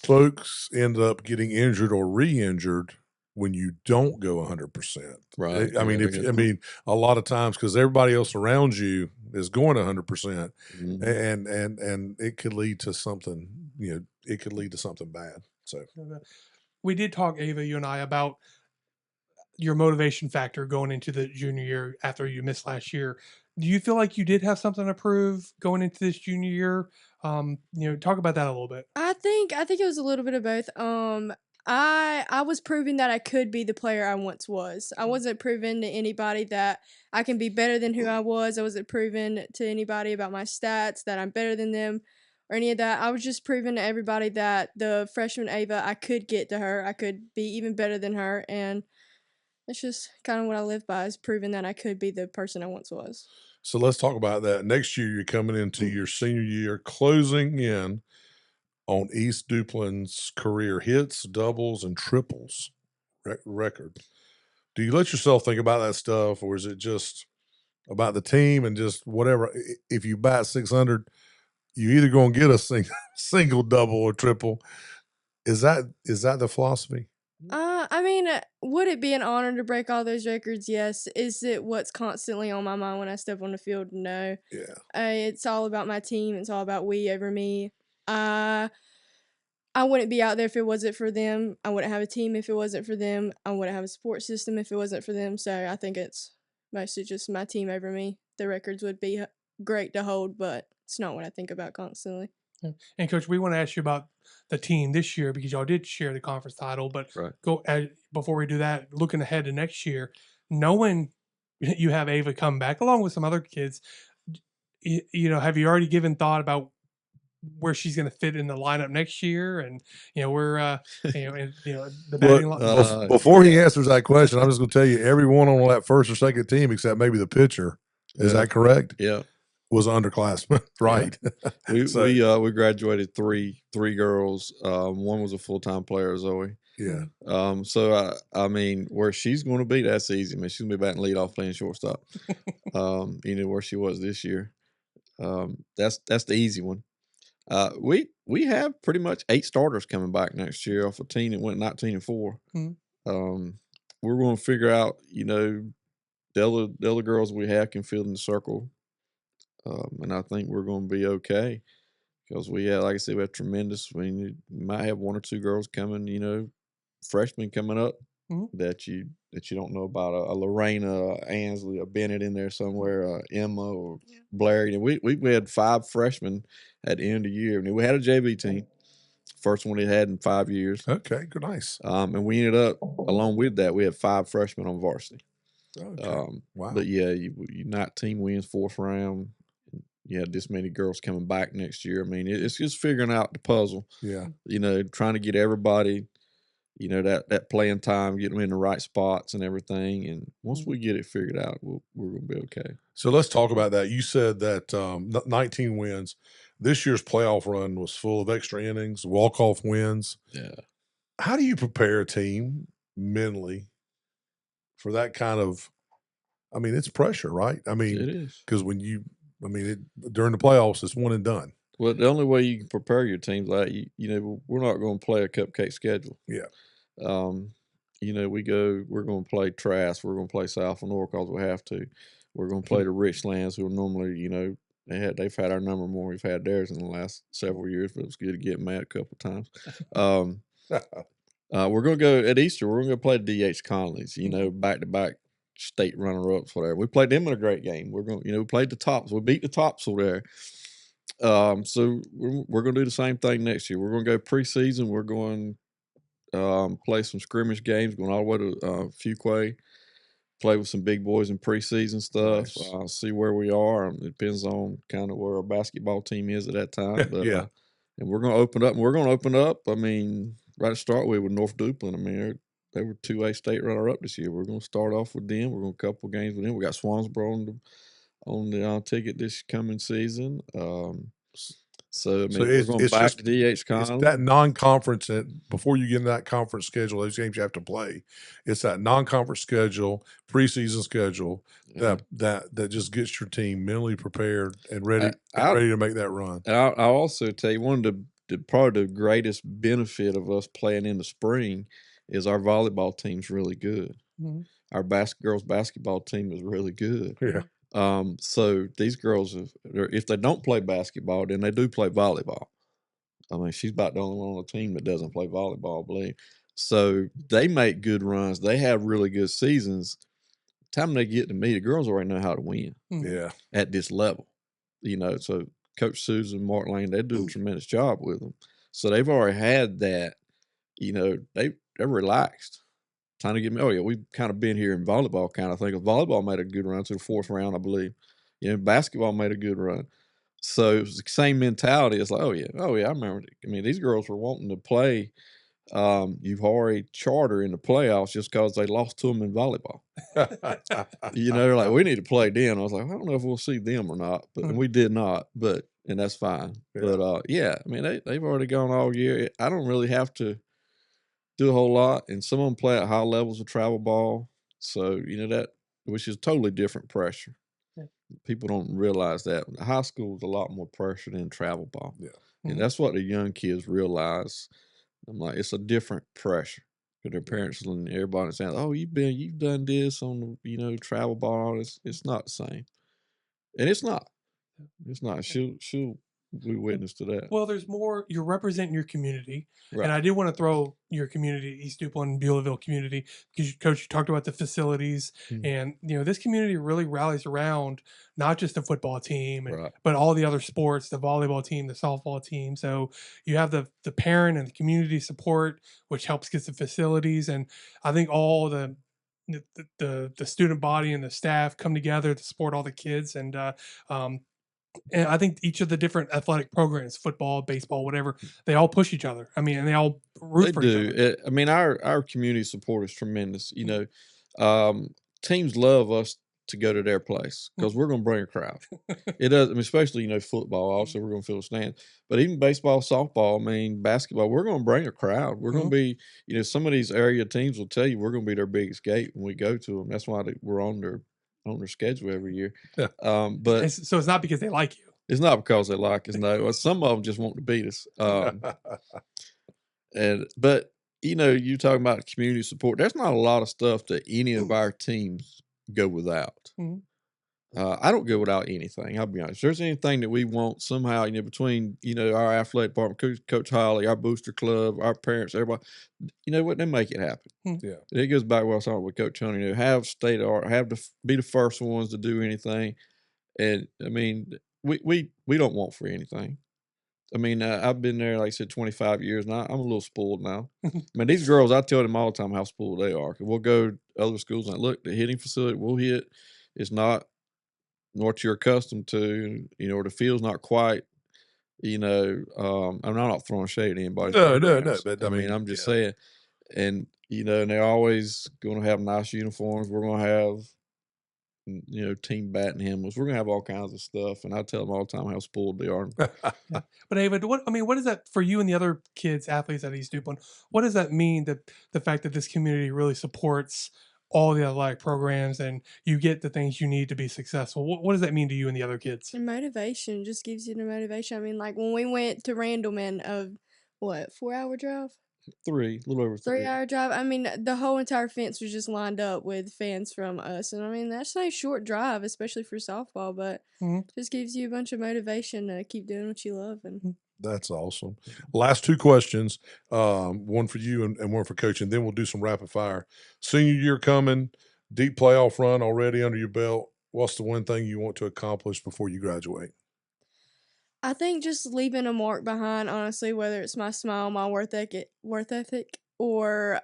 folks end up getting injured or re-injured when you don't go 100%. Right. I mean, a lot of times because everybody else around you is going 100%, and it could lead to something. You know, it could lead to something bad. So we did talk, Ava, you and I, about your motivation factor going into the junior year after you missed last year. Do you feel like you did have something to prove going into this junior year? Talk about that a little bit. I think it was a little bit of both. I was proving that I could be the player I once was. I wasn't proving to anybody that I can be better than who I was. I wasn't proving to anybody about my stats that I'm better than them or any of that. I was just proving to everybody that the freshman Ava, I could get to her. I could be even better than her, and it's just kind of what I live by, is proving that I could be the person I once was. So let's talk about that. Next year, you're coming into your senior year, closing in on East Duplin's career hits, doubles, and triples record. Do you let yourself think about that stuff, or is it just about the team and just whatever? If you bat 600, you either going to get a single, double, or triple. Is that the philosophy? I mean, would it be an honor to break all those records? Yes. Is it what's constantly on my mind when I step on the field? No. Yeah. It's all about my team. It's all about we over me. I wouldn't be out there if it wasn't for them. I wouldn't have a team if it wasn't for them. I wouldn't have a support system if it wasn't for them. So I think it's mostly just my team over me. The records would be great to hold, but it's not what I think about constantly. And Coach, we want to ask you about the team this year because y'all did share the conference title. But before we do that, looking ahead to next year, knowing you have Ava come back along with some other kids, have you already given thought about where she's going to fit in the lineup next year? And where the batting line. Before he answers that question, I'm just going to tell you everyone on that first or second team, except maybe the pitcher, is that correct? Yeah. Was underclassmen, right? Yeah. We graduated three girls. One was a full-time player, Zoe. Yeah. So I mean, where she's going to be, that's easy. I mean, she's going to be batting leadoff, playing shortstop. Where she was this year. That's the easy one. We have pretty much 8 starters coming back next year off a team that went 19-4. Mm-hmm. We're going to figure out, the other girls we have can fill in the circle. And I think we're going to be okay because we have, like I said, we have tremendous. I mean, you might have 1 or 2 girls coming, freshmen coming up that you don't know about. A Lorena, Ansley, a Bennett in there somewhere, Emma or Blair. We had 5 freshmen at the end of the year. I mean, we had a JV team, first one it had in 5 years. Okay, good, nice. And we ended up, along with that, we had 5 freshmen on varsity. Okay. Wow. But yeah, you 19 wins, 4th round. You had this many girls coming back next year. I mean, it's just figuring out the puzzle. Yeah. Trying to get everybody, that playing time, get them in the right spots and everything. And once we get it figured out, we're going to be okay. So let's talk about that. You said that 19 wins. This year's playoff run was full of extra innings, walk-off wins. Yeah. How do you prepare a team mentally for that kind of, I mean, it's pressure, right? I mean, it is. Because during the playoffs, it's one and done. Well, the only way you can prepare your team, like, we're not going to play a cupcake schedule. Yeah. We're going to play Trask. We're going to play South Lenore because we have to. We're going to play the Richlands, who are normally, they've had our number more. We've had theirs in the last several years, but it was good to get mad a couple of times. We're going to go at Easter. We're going to go play the DH Conleys, back-to-back state runner-ups, whatever. We played them in a great game. We're going, we played the Tops. We beat the Topsville there. So we're going to do the same thing next year. We're going to go preseason. We're going play some scrimmage games, going all the way to Fuquay, play with some big boys in preseason stuff. Nice. See where we are. It depends on kind of where our basketball team is at that time. But, yeah. And we're going to open up. And we're going to open up. I mean, right to start with North Duplin. I mean, they were 2A state runner-up this year. We're going to start off with them. We're going to couple games with them. We got Swansboro on the ticket this coming season. So, I mean, we're going back to DH Conley. It's that non-conference, before you get into that conference schedule, those games you have to play. It's that non-conference schedule, preseason schedule that just gets your team mentally prepared and ready to make that run. And I'll also tell you, one of probably the greatest benefit of us playing in the spring is our volleyball team's really good. Mm-hmm. Our girls basketball team is really good. Yeah. So these girls, if they don't play basketball, then they do play volleyball. I mean, she's about the only one on the team that doesn't play volleyball, I believe. So they make good runs. They have really good seasons. The time they get to me, the girls already know how to win. Yeah. At this level, so Coach Susan, Mark Lane, they do a tremendous job with them. So they've already had that, they're relaxed. Trying to get me. Oh yeah, we've kind of been here in volleyball kind of thing. Volleyball made a good run to the 4th round, I believe. Basketball made a good run. So it was the same mentality. It's like, oh yeah, I remember. I mean, these girls were wanting to play Uvalde Charter in the playoffs just because they lost to them in volleyball. They're like, we need to play them. I was like, I don't know if we'll see them or not, but and we did not. And that's fine. Yeah. But I mean, they've already gone all year. I don't really have to do a whole lot, and some of them play at high levels of travel ball. So, that, which is totally different pressure. Yeah. People don't realize that. High school is a lot more pressure than travel ball. Yeah. And that's what the young kids realize. I'm like, it's a different pressure. Because their parents and everybody saying, oh, you've done this on the, travel ball. It's not the same. And it's not. It's not. She'll we witnessed to that. Well, there's more. You're representing your community, Right. and I did want to throw your community, East Duplin, Beulahville community, because Coach, you talked about the facilities, and this community really rallies around not just the football team, but all the other sports, the volleyball team, the softball team. So you have the parent and the community support, which helps get the facilities, and I think all the student body and the staff come together to support all the kids, and I think each of the different athletic programs, football, baseball, whatever, they all push each other. I mean, and they all root for each other. I mean, our community support is tremendous. Teams love us to go to their place because we're going to bring a crowd. It does, I mean, especially football. Also, we're going to fill the stands. But even baseball, softball, I mean, basketball, we're going to bring a crowd. We're going to be, some of these area teams will tell you we're going to be their biggest gate when we go to them. That's why we're on their schedule every year. Yeah. But so it's not because they like you. It's not because they like us. No, some of them just want to beat us. But you talking about community support. There's not a lot of stuff that any of our teams go without. I don't go without anything. I'll be honest. If there's anything that we want somehow, between our athletic department, Coach Holly, our booster club, our parents, everybody, what, they make it happen. Yeah, it goes back to what I was talking with Coach Honey. Have state of art, have to be the first ones to do anything. And I mean, we don't want for anything. I mean, I've been there, like I said, 25 years, and I'm a little spoiled now. I mean, these girls, I tell them all the time how spoiled they are. We'll go to other schools and look, the hitting facility we'll hit is not what you're accustomed to, or the field's not quite, I'm not throwing shade at anybody. No. But I mean, I'm just saying. And, and they're always going to have nice uniforms. We're going to have, team batting helmets. We're gonna have all kinds of stuff, and I tell them all the time how spoiled they are. But Ava, what is that for you and the other kids, athletes at East Duplin? What does that mean, that the fact that this community really supports all the athletic programs and you get the things you need to be successful? What does that mean to you and the other kids? And motivation just gives you the motivation. I mean, like when we went to Randleman, 4-hour drive? A little over 3. 3-hour drive. I mean, the whole entire fence was just lined up with fans from us. And I mean, that's not a short drive, especially for softball, but just gives you a bunch of motivation to keep doing what you love. And that's awesome. Last 2 questions, one for you and one for Coach, and then we'll do some rapid fire. Senior year coming, deep playoff run already under your belt. What's the one thing you want to accomplish before you graduate? I think just leaving a mark behind, honestly, whether it's my smile, my work ethic, or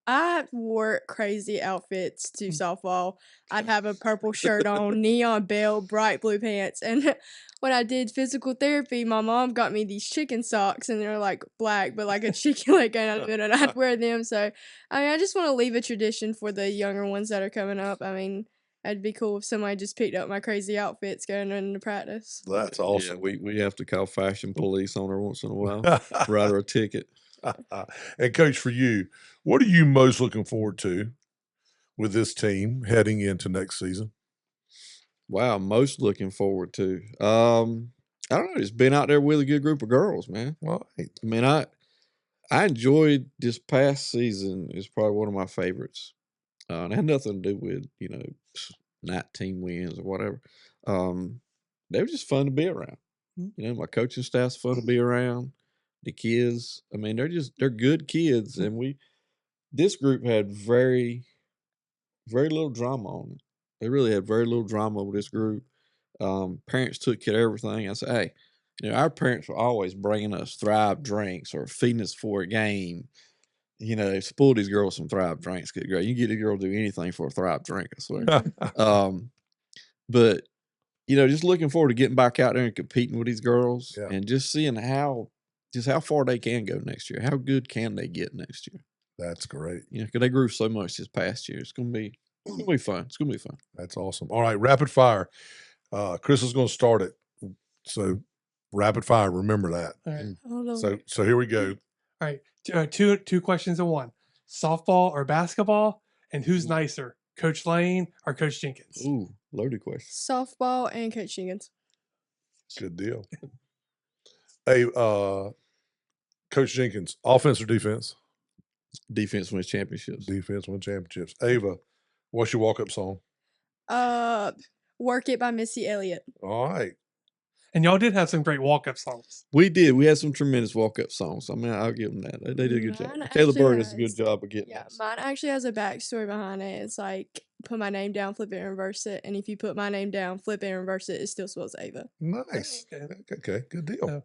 I wore crazy outfits to softball. I'd have a purple shirt on, neon belt, bright blue pants, and when I did physical therapy, my mom got me these chicken socks, and they're like black, but like a chicken leg on it, and I'd wear them. So, I mean, I just want to leave a tradition for the younger ones that are coming up. I mean, it'd be cool if somebody just picked up my crazy outfits going into practice. That's awesome. Yeah, we have to call fashion police on her once in a while, write her a ticket. And Coach, for you, what are you most looking forward to with this team heading into next season? Wow, most looking forward to. I don't know. Just being out there with a good group of girls, man. Well, I mean, I enjoyed this past season. It's probably one of my favorites. It had nothing to do with 19 wins or whatever. They were just fun to be around. My coaching staff's fun to be around. The kids, I mean, they're good kids, and this group had very, very little drama on it. They really had very little drama with this group. Parents took care of everything. I said, hey, our parents were always bringing us Thrive drinks or feeding us for a game. Spoil these girls some Thrive drinks. Good, great. You can get a girl to do anything for a Thrive drink, I swear. But just looking forward to getting back out there and competing with these girls, and just seeing how far they can go next year. How good can they get next year? That's great. Because they grew so much this past year. It's gonna be fun. It's gonna be fun. That's awesome. All right, rapid fire. Chris is going to start it. So rapid fire. Remember that. All right. So here we go. All right. Two questions in one. Softball or basketball, and who's nicer, Coach Lane or Coach Jenkins? Ooh, loaded question. Softball and Coach Jenkins. Good deal. Hey, Coach Jenkins, offense or defense? Defense wins championships. Defense wins championships. Ava, what's your walk-up song? Work It by Missy Elliott. All right. And y'all did have some great walk-up songs. We did. We had some tremendous walk-up songs. I mean, I'll give them that. They did a good job. Mine Caleb actually Bird does a good has- job of getting Yeah, us. mine actually has a backstory behind it. It's like put my name down, flip it, and reverse it. And if you put my name down, flip it, and reverse it, it still spells Ava. Nice. Okay, good deal. So,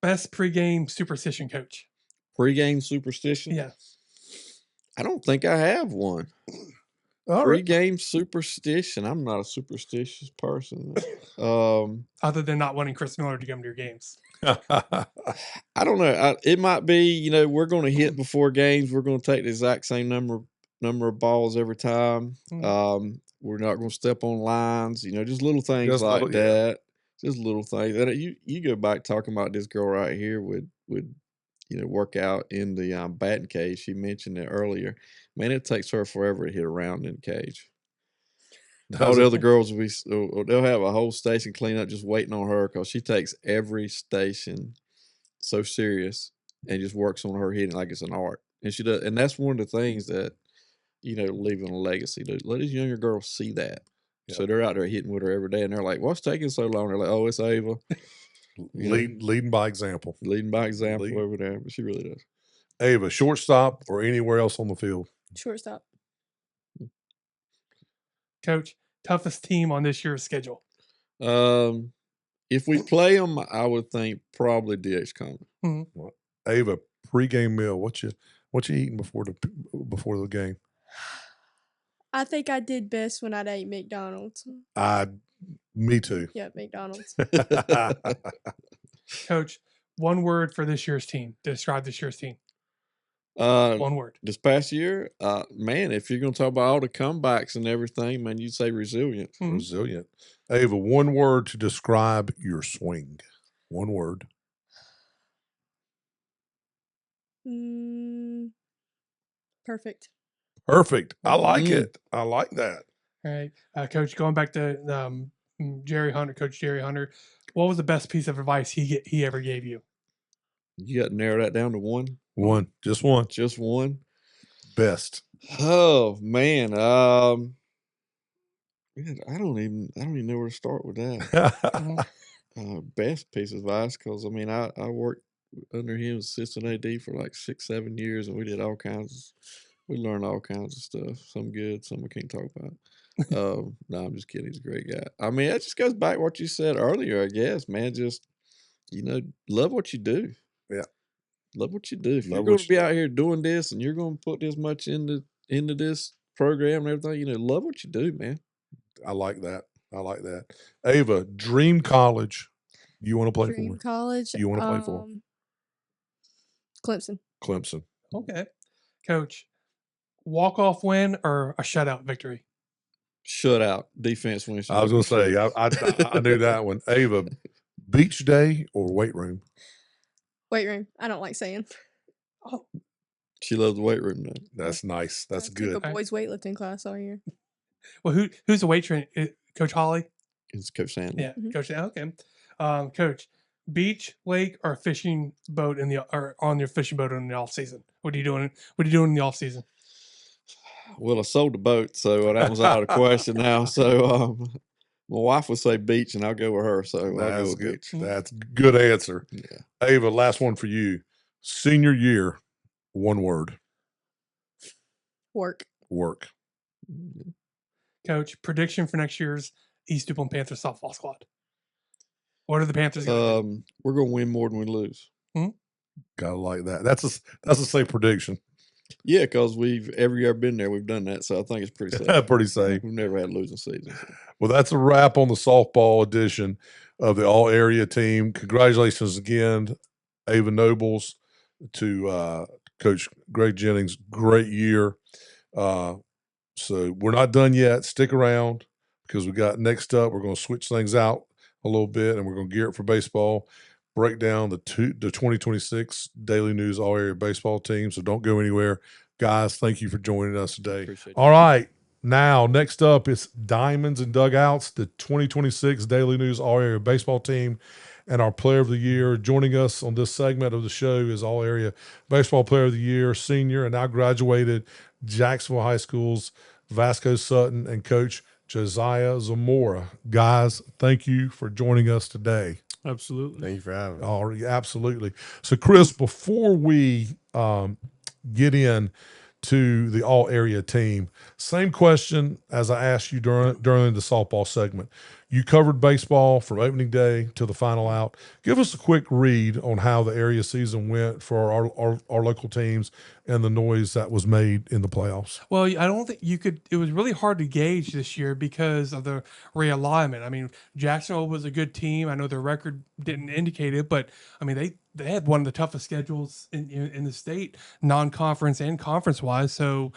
best pregame superstition coach. Pre-game superstition? Yeah. I don't think I have one. All right. Pre-game superstition. I'm not a superstitious person. Other than not wanting Chris Miller to come to your games. I don't know. It might be, we're going to hit before games. We're going to take the exact same number of balls every time. We're not going to step on lines. Just little things Just like little- yeah. that. Just little things. And you go back talking about this girl right here would work out in the batting cage. She mentioned it earlier. Man, it takes her forever to hit a round in the cage. All the other girls they'll have a whole station clean up just waiting on her because she takes every station so serious and just works on her hitting like it's an art. And she does, and that's one of the things that leaving a legacy. To let these younger girls see that. Yep. So they're out there hitting with her every day, and they're like, "What's taking so long?" They're like, "Oh, it's Ava." Leading by example. Leading by example over there, but she really does. Ava, shortstop or anywhere else on the field? Shortstop. Coach, toughest team on this year's schedule? If we play them, I would think probably DH Common. Mm-hmm. Ava, pregame meal. What you eating before the game? I think I did best when I ate McDonald's. Me too. Yeah, McDonald's. Coach, one word for this year's team. Describe this year's team. One word. This past year, man, if you're going to talk about all the comebacks and everything, man, you'd say resilient. Mm-hmm. Resilient. Ava, one word to describe your swing. One word. Perfect. Perfect. I like it. I like that. All right. Coach, going back to Coach Jerry Hunter, what was the best piece of advice he ever gave you? You got to narrow that down to one? One. Just one. Just one? Best. Oh, man. I don't even know where to start with that. Best piece of advice, because, I worked under him as assistant AD for like 6-7 years, and we did we learned all kinds of stuff. Some good, some I can't talk about. No, I'm just kidding. He's a great guy. It just goes back to what you said earlier, I guess, man. Just, love what you do. Yeah. Love what you do. If you're going to be out here doing this and you're going to put this much into this program and everything, love what you do, man. I like that. Ava, dream college you want to play for? Dream college you want to play for? Clemson. Okay. Coach, walk-off win or a shutout victory? Shutout. Defense wins. I was going to say, I knew that one. Ava, beach day or weight room? Weight room. I don't like saying. Oh. She loves the weight room, though. That's nice. That's good. I took a boys' weightlifting class all year. Well, who's the weight trainer? Coach Holly? It's Coach Sandler. Yeah, Coach Sandler. Okay. Coach, beach, lake, or fishing boat on your fishing boat in the off season? What are you doing? What are you doing in the off season? Well, I sold the boat, so that was out of the question now. So my wife would say beach, and I'll go with her. So I'll go with good. beach. That's a good answer. Yeah. Ava, last one for you. Senior year, one word. Work. Coach, prediction for next year's East Duplin Panthers softball squad. What are the Panthers going to do? We're going to win more than we lose. Gotta like that. That's a safe prediction. Yeah, because we've every year been there, we've done that. So I think it's pretty safe. Pretty safe. We've never had a losing season. So. Well, that's a wrap on the softball edition of the all area team. Congratulations again, Ava Nobles, to Coach Greg Jennings. Great year. So we're not done yet. Stick around because we got next up. We're going to switch things out a little bit, and we're going to gear up for baseball. Break down the 2026 Daily News All Area Baseball team. So don't go anywhere. Guys, thank you for joining us today. All right. Now, next up is Diamonds and Dugouts, the 2026 Daily News All Area Baseball team, and our Player of the Year. Joining us on this segment of the show is All Area Baseball Player of the Year, senior and now graduated Jacksonville High School's Vasco Sutton and Coach Josiah Zamora. Guys, thank you for joining us today. Absolutely. Thank you for having me. Oh, yeah, absolutely. So, Chris, before we get in to the all area team, same question as I asked you during the softball segment. You covered baseball from opening day to the final out. Give us a quick read on how the area season went for our local teams and the noise that was made in the playoffs. Well, I don't think you could. It was really hard to gauge this year because of the realignment. I mean, Jacksonville was a good team. I know their record didn't indicate it, but I mean they had one of the toughest schedules in the state, non-conference and conference-wise. So,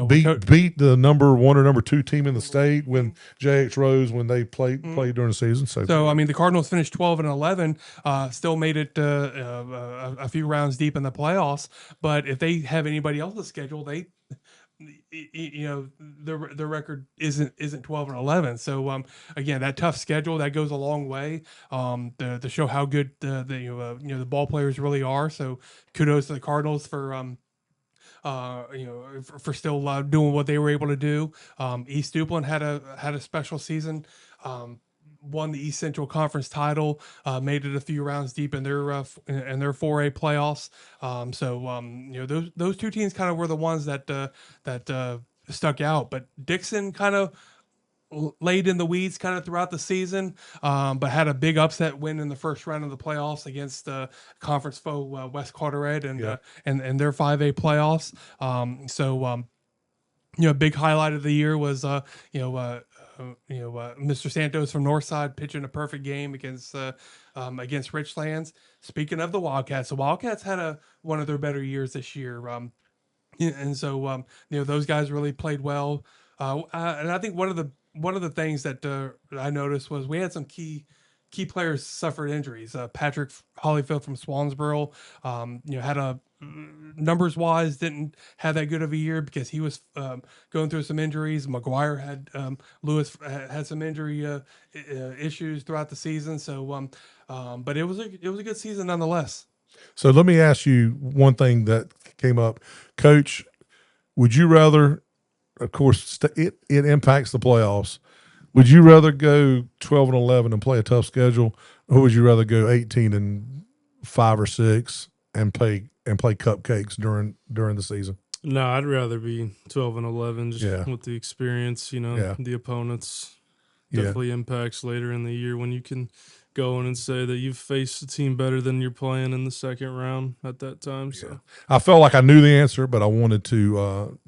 beat the number 1 or number 2 team in the state when JX Rose when they played during the season. So I mean, the Cardinals finished 12-11, still made it a few rounds deep in the playoffs. But if they have anybody else's schedule, their record isn't 12-11. So again, that tough schedule that goes a long way to show how good the ball players really are. So kudos to the Cardinals for for still doing what they were able to do. East Duplin had a special season. Won the East Central Conference title, made it a few rounds deep in their 4A playoffs. Those two teams kind of were the ones that stuck out. But Dixon kind of laid in the weeds kind of throughout the season, but had a big upset win in the first round of the playoffs against conference foe West Carteret and their 5A playoffs. A big highlight of the year was Mr. Santos from Northside pitching a perfect game against Richlands. Speaking of the Wildcats had one of their better years this year. Those guys really played well. And I think one of the things that I noticed was we had some key players suffered injuries. Patrick Hollyfield from Swansboro, had a numbers wise didn't have that good of a year because he was going through some injuries. McGuire had Lewis had some injury issues throughout the season. So, but it was a good season nonetheless. So let me ask you one thing that came up, Coach. Would you rather, of course, it impacts the playoffs. Would you rather go 12-11 and play a tough schedule, or would you rather go 18-5 or 6 and play cupcakes during the season? No, I'd rather be 12-11 just with the experience. The opponents definitely impacts later in the year when you can go in and say that you've faced a team better than you're playing in the second round at that time. So I felt like I knew the answer, but I wanted to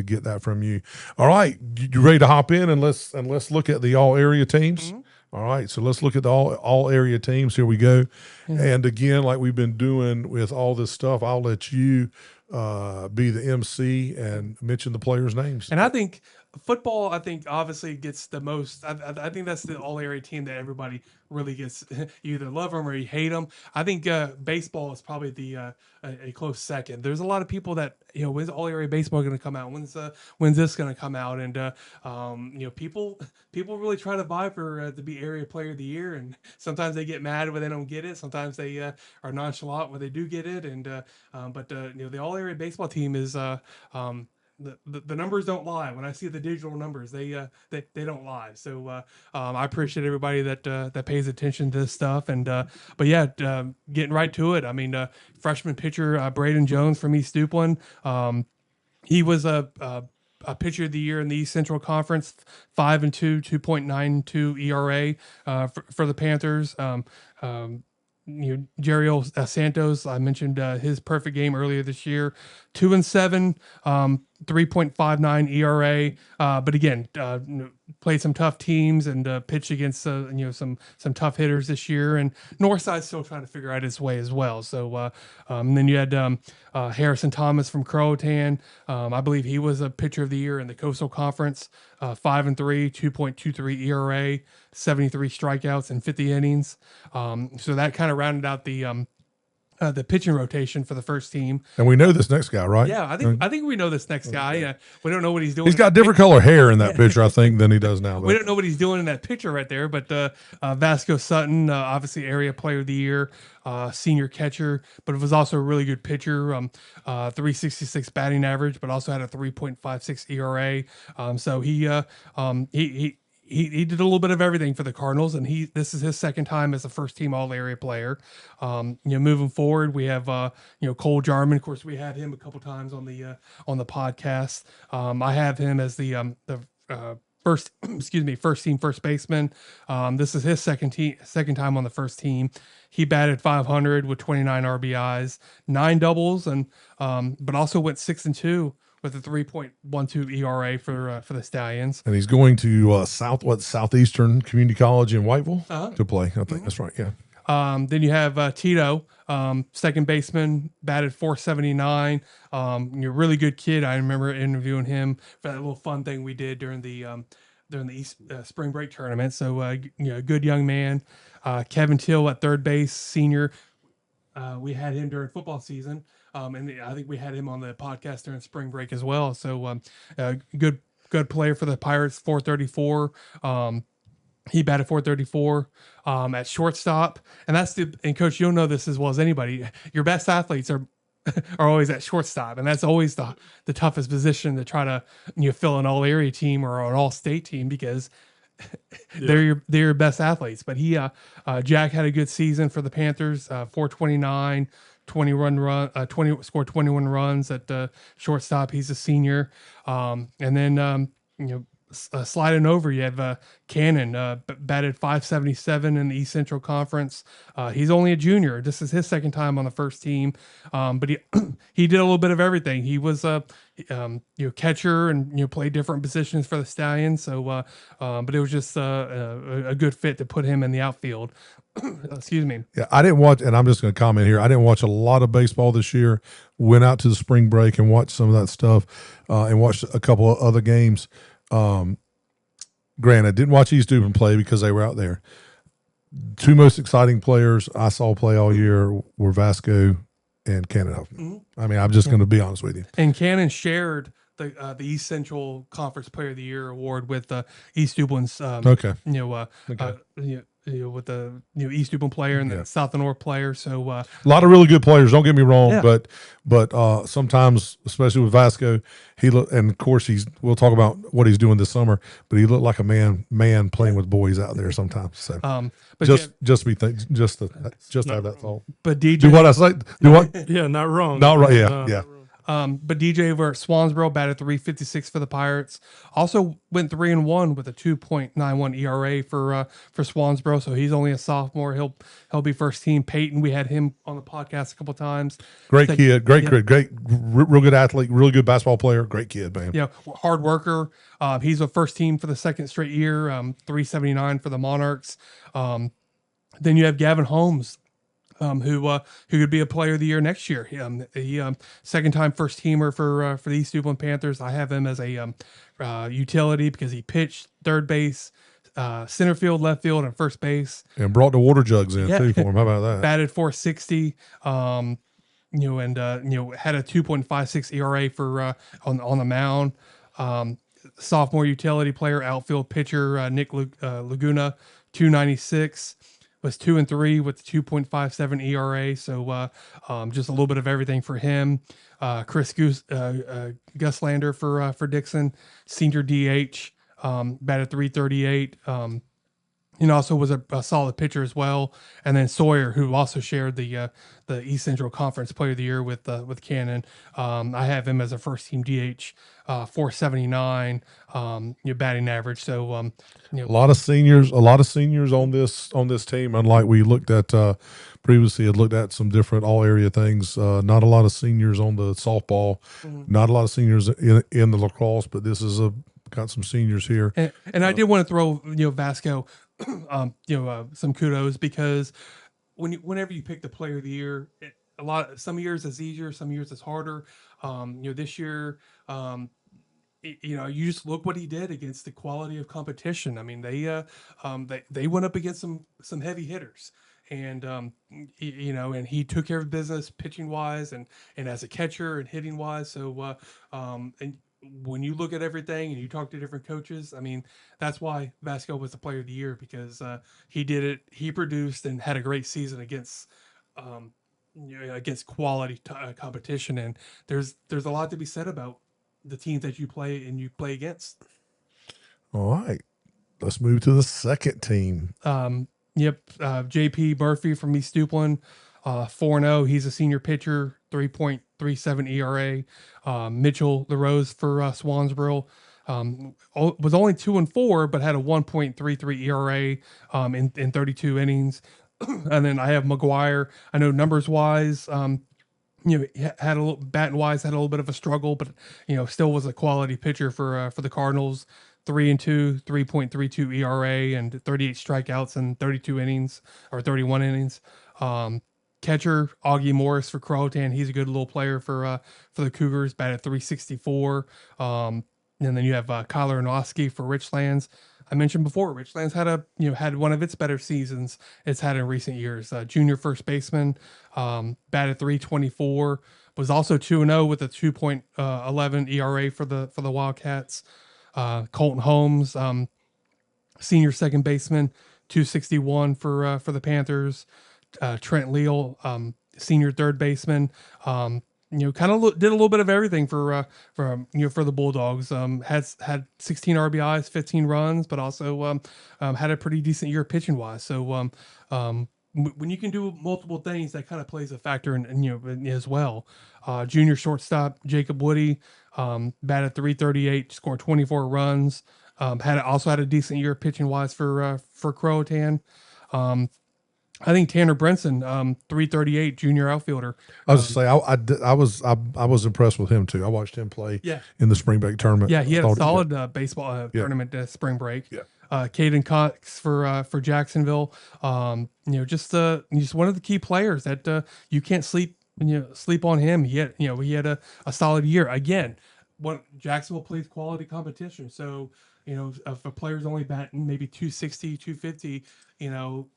get that from you. All right, you ready to hop in and let's look at the all area teams? Mm-hmm. All right, so let's look at the all area teams. Here we go. Mm-hmm. And again, like we've been doing with all this stuff, I'll let you be the MC and mention the players' names. And I think football, obviously gets the most. I think that's the all area team that everybody really gets. You either love them or you hate them. I think baseball is probably a close second. There's a lot of people that when's all area baseball going to come out? When's this going to come out? And people really try to vie for to be area player of the year, and sometimes they get mad when they don't get it. Sometimes they are nonchalant when they do get it. And but the all area baseball team is. The numbers don't lie. When I see the digital numbers, they don't lie. So I appreciate everybody that pays attention to this stuff. And getting right to it. I mean, freshman pitcher Braden Jones from East Duplin. He was a pitcher of the year in the East Central Conference, 5-2, 2.92 ERA for the Panthers. Jerry Santos, I mentioned his perfect game earlier this year, 2-7, 3.59 ERA. But again, played some tough teams and pitched against some tough hitters this year. And Northside's still trying to figure out his way as well. So and then you had Harrison Thomas from Croatan. I believe he was a pitcher of the year in the Coastal Conference, 5-3, 2.23 ERA, 73 strikeouts and 50 innings. So that kind of rounded out the the pitching rotation for the first team. And we know this next guy, right? Yeah, I think we know this next guy. We don't know what he's doing. He's got different color hair in that picture, I think, than he does now. We don't know what he's doing in that picture right there, but Vasco Sutton, obviously area player of the year, senior catcher, but it was also a really good pitcher. 366 batting average, but also had a 3.56 ERA. So he did a little bit of everything for the Cardinals, and this is his second time as a first team all area player. Moving forward, we have Cole Jarman. Of course, we had him a couple times on the podcast. I have him as the first team first baseman. This is his second time on the first team. He batted .500 with 29 RBIs, 9 doubles, and but also went 6-2 with a 3.12 ERA for the Stallions. And he's going to Southeastern Community College in Whiteville to play. I think that's right. Yeah. Then you have Tito, second baseman, batted .479. Really good kid. I remember interviewing him for that little fun thing we did during the East spring break tournament. So good young man. Kevin Till at third base, senior. We had him during football season, and I think we had him on the podcast during spring break as well. So good player for the Pirates. .434. He batted .434 at shortstop, and Coach, you'll know this as well as anybody. Your best athletes are always at shortstop, and that's always the toughest position to try to fill an all area team or an all state team because they're your best athletes. But Jack had a good season for the Panthers. .429, 20 scored 21 runs at shortstop. He's a senior, and then sliding over, you have Cannon, batted .577 in the East Central Conference. He's only a junior. This is his second time on the first team, but he did a little bit of everything. He was a catcher and played different positions for the Stallions. So, but it was just a good fit to put him in the outfield. Excuse me. Yeah, I didn't watch, and I'm just going to comment here. I didn't watch a lot of baseball this year. Went out to the spring break and watched some of that stuff, and watched a couple of other games. Granted, didn't watch East Duplin play because they were out there. Two most exciting players I saw play all year were Vasco and Cannon Huffman. Mm-hmm. I mean, I'm just going to be honest with you. And Cannon shared the East Central Conference Player of the Year award with East Duplin's. With the East Duplin player and the South and North player. So a lot of really good players. Don't get me wrong, but sometimes, especially with Vasco, and of course we'll talk about what he's doing this summer. But he looked like a man playing with boys out there sometimes. So but just to have that thought. But DJ, do what I say. Do what? Yeah, not wrong. Not right. Yeah, yeah. But DJ over at Swansboro batted .356 for the Pirates. Also went 3-1 with a 2.91 ERA for Swansboro. So he's only a sophomore. He'll be first team. Peyton, we had him on the podcast a couple times. Great kid, great, real good athlete, really good basketball player. Great kid, man. Yeah, hard worker. He's a first team for the second straight year. .379 for the Monarchs. Then you have Gavin Holmes. Who could be a player of the year next year. He second time first teamer for the East Duplin Panthers. I have him as a utility because he pitched third base, center field, left field, and first base. And brought the water jugs in too for him. How about that? Batted .460. And had a 2.56 ERA for on the mound. Sophomore utility player, outfield pitcher Nick Laguna, .296. Was 2-3 with 2.57 ERA, so just a little bit of everything for him. Chris Guslander for Dixon, senior DH, batted .338. Also was a solid pitcher as well. And then Sawyer, who also shared the East Central Conference Player of the Year with Cannon. I have him as a first team DH, .479 batting average. So a lot of seniors on this team. Unlike we looked at previously, had looked at some different all area things. Not a lot of seniors on the softball. Mm-hmm. Not a lot of seniors in the lacrosse, but this is got some seniors here. And I did want to throw Vasco. Some kudos because whenever you pick the player of the year, some years it's easier, some years it's harder. This year, you just look what he did against the quality of competition. I mean, they went up against some heavy hitters, and and he took care of business pitching wise and as a catcher and hitting wise. So and when you look at everything and you talk to different coaches, I mean, that's why Vasco was the player of the year, because he did it. He produced and had a great season against against quality competition. And there's a lot to be said about the teams that you play against. All right, let's move to the second team. JP Murphy from East Duplin, 4-0. He's a senior pitcher, 3.37 ERA. Mitchell LaRose for Swansboro. Was only 2-4, but had a 1.33 ERA in 32 innings. And then I have McGuire. I know numbers wise, had a little batting wise, had a little bit of a struggle, but still was a quality pitcher for the Cardinals. 3-2, 3.32 ERA, and 38 strikeouts in 32 innings or 31 innings. Catcher Augie Morris for Croatan. He's a good little player for the Cougars. Batted 364. And then you have Kyler Noski for Richlands. I mentioned before, Richlands had one of its better seasons it's had in recent years. Junior first baseman, batted 324. Was also 2-0 with a 2.11 ERA for the Wildcats. Colton Holmes, senior second baseman, 261 for the Panthers. Trent Leal, senior third baseman. Kind of did a little bit of everything for the Bulldogs. Had 16 RBIs, 15 runs, but also had a pretty decent year pitching wise. So when you can do multiple things, that kind of plays a factor in as well. Junior shortstop Jacob Woody, batted 338, scored 24 runs. Also had a decent year pitching wise for Croatan. I think Tanner Brinson, 338, junior outfielder. I was say I was impressed with him too. I watched him play in the spring break tournament. Yeah, he had a solid baseball tournament spring break. Yeah. Caden Cox for Jacksonville. Just one of the key players that you can't sleep on him. He had a solid year. Again, Jacksonville plays quality competition, so if a player's only batting maybe 260, 250,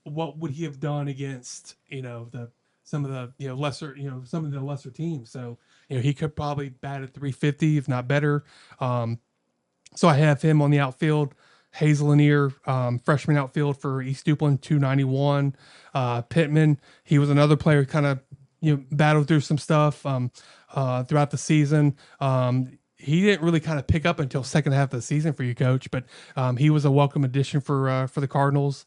what would he have done against some of the lesser teams? So he could probably bat at 350, if not better. So I have him on the outfield. Hazel Lanier, freshman outfield for East Duplin, 291. Pittman, he was another player who kind of battled through some stuff throughout the season. He didn't really kind of pick up until second half of the season for you, Coach, but he was a welcome addition for the Cardinals.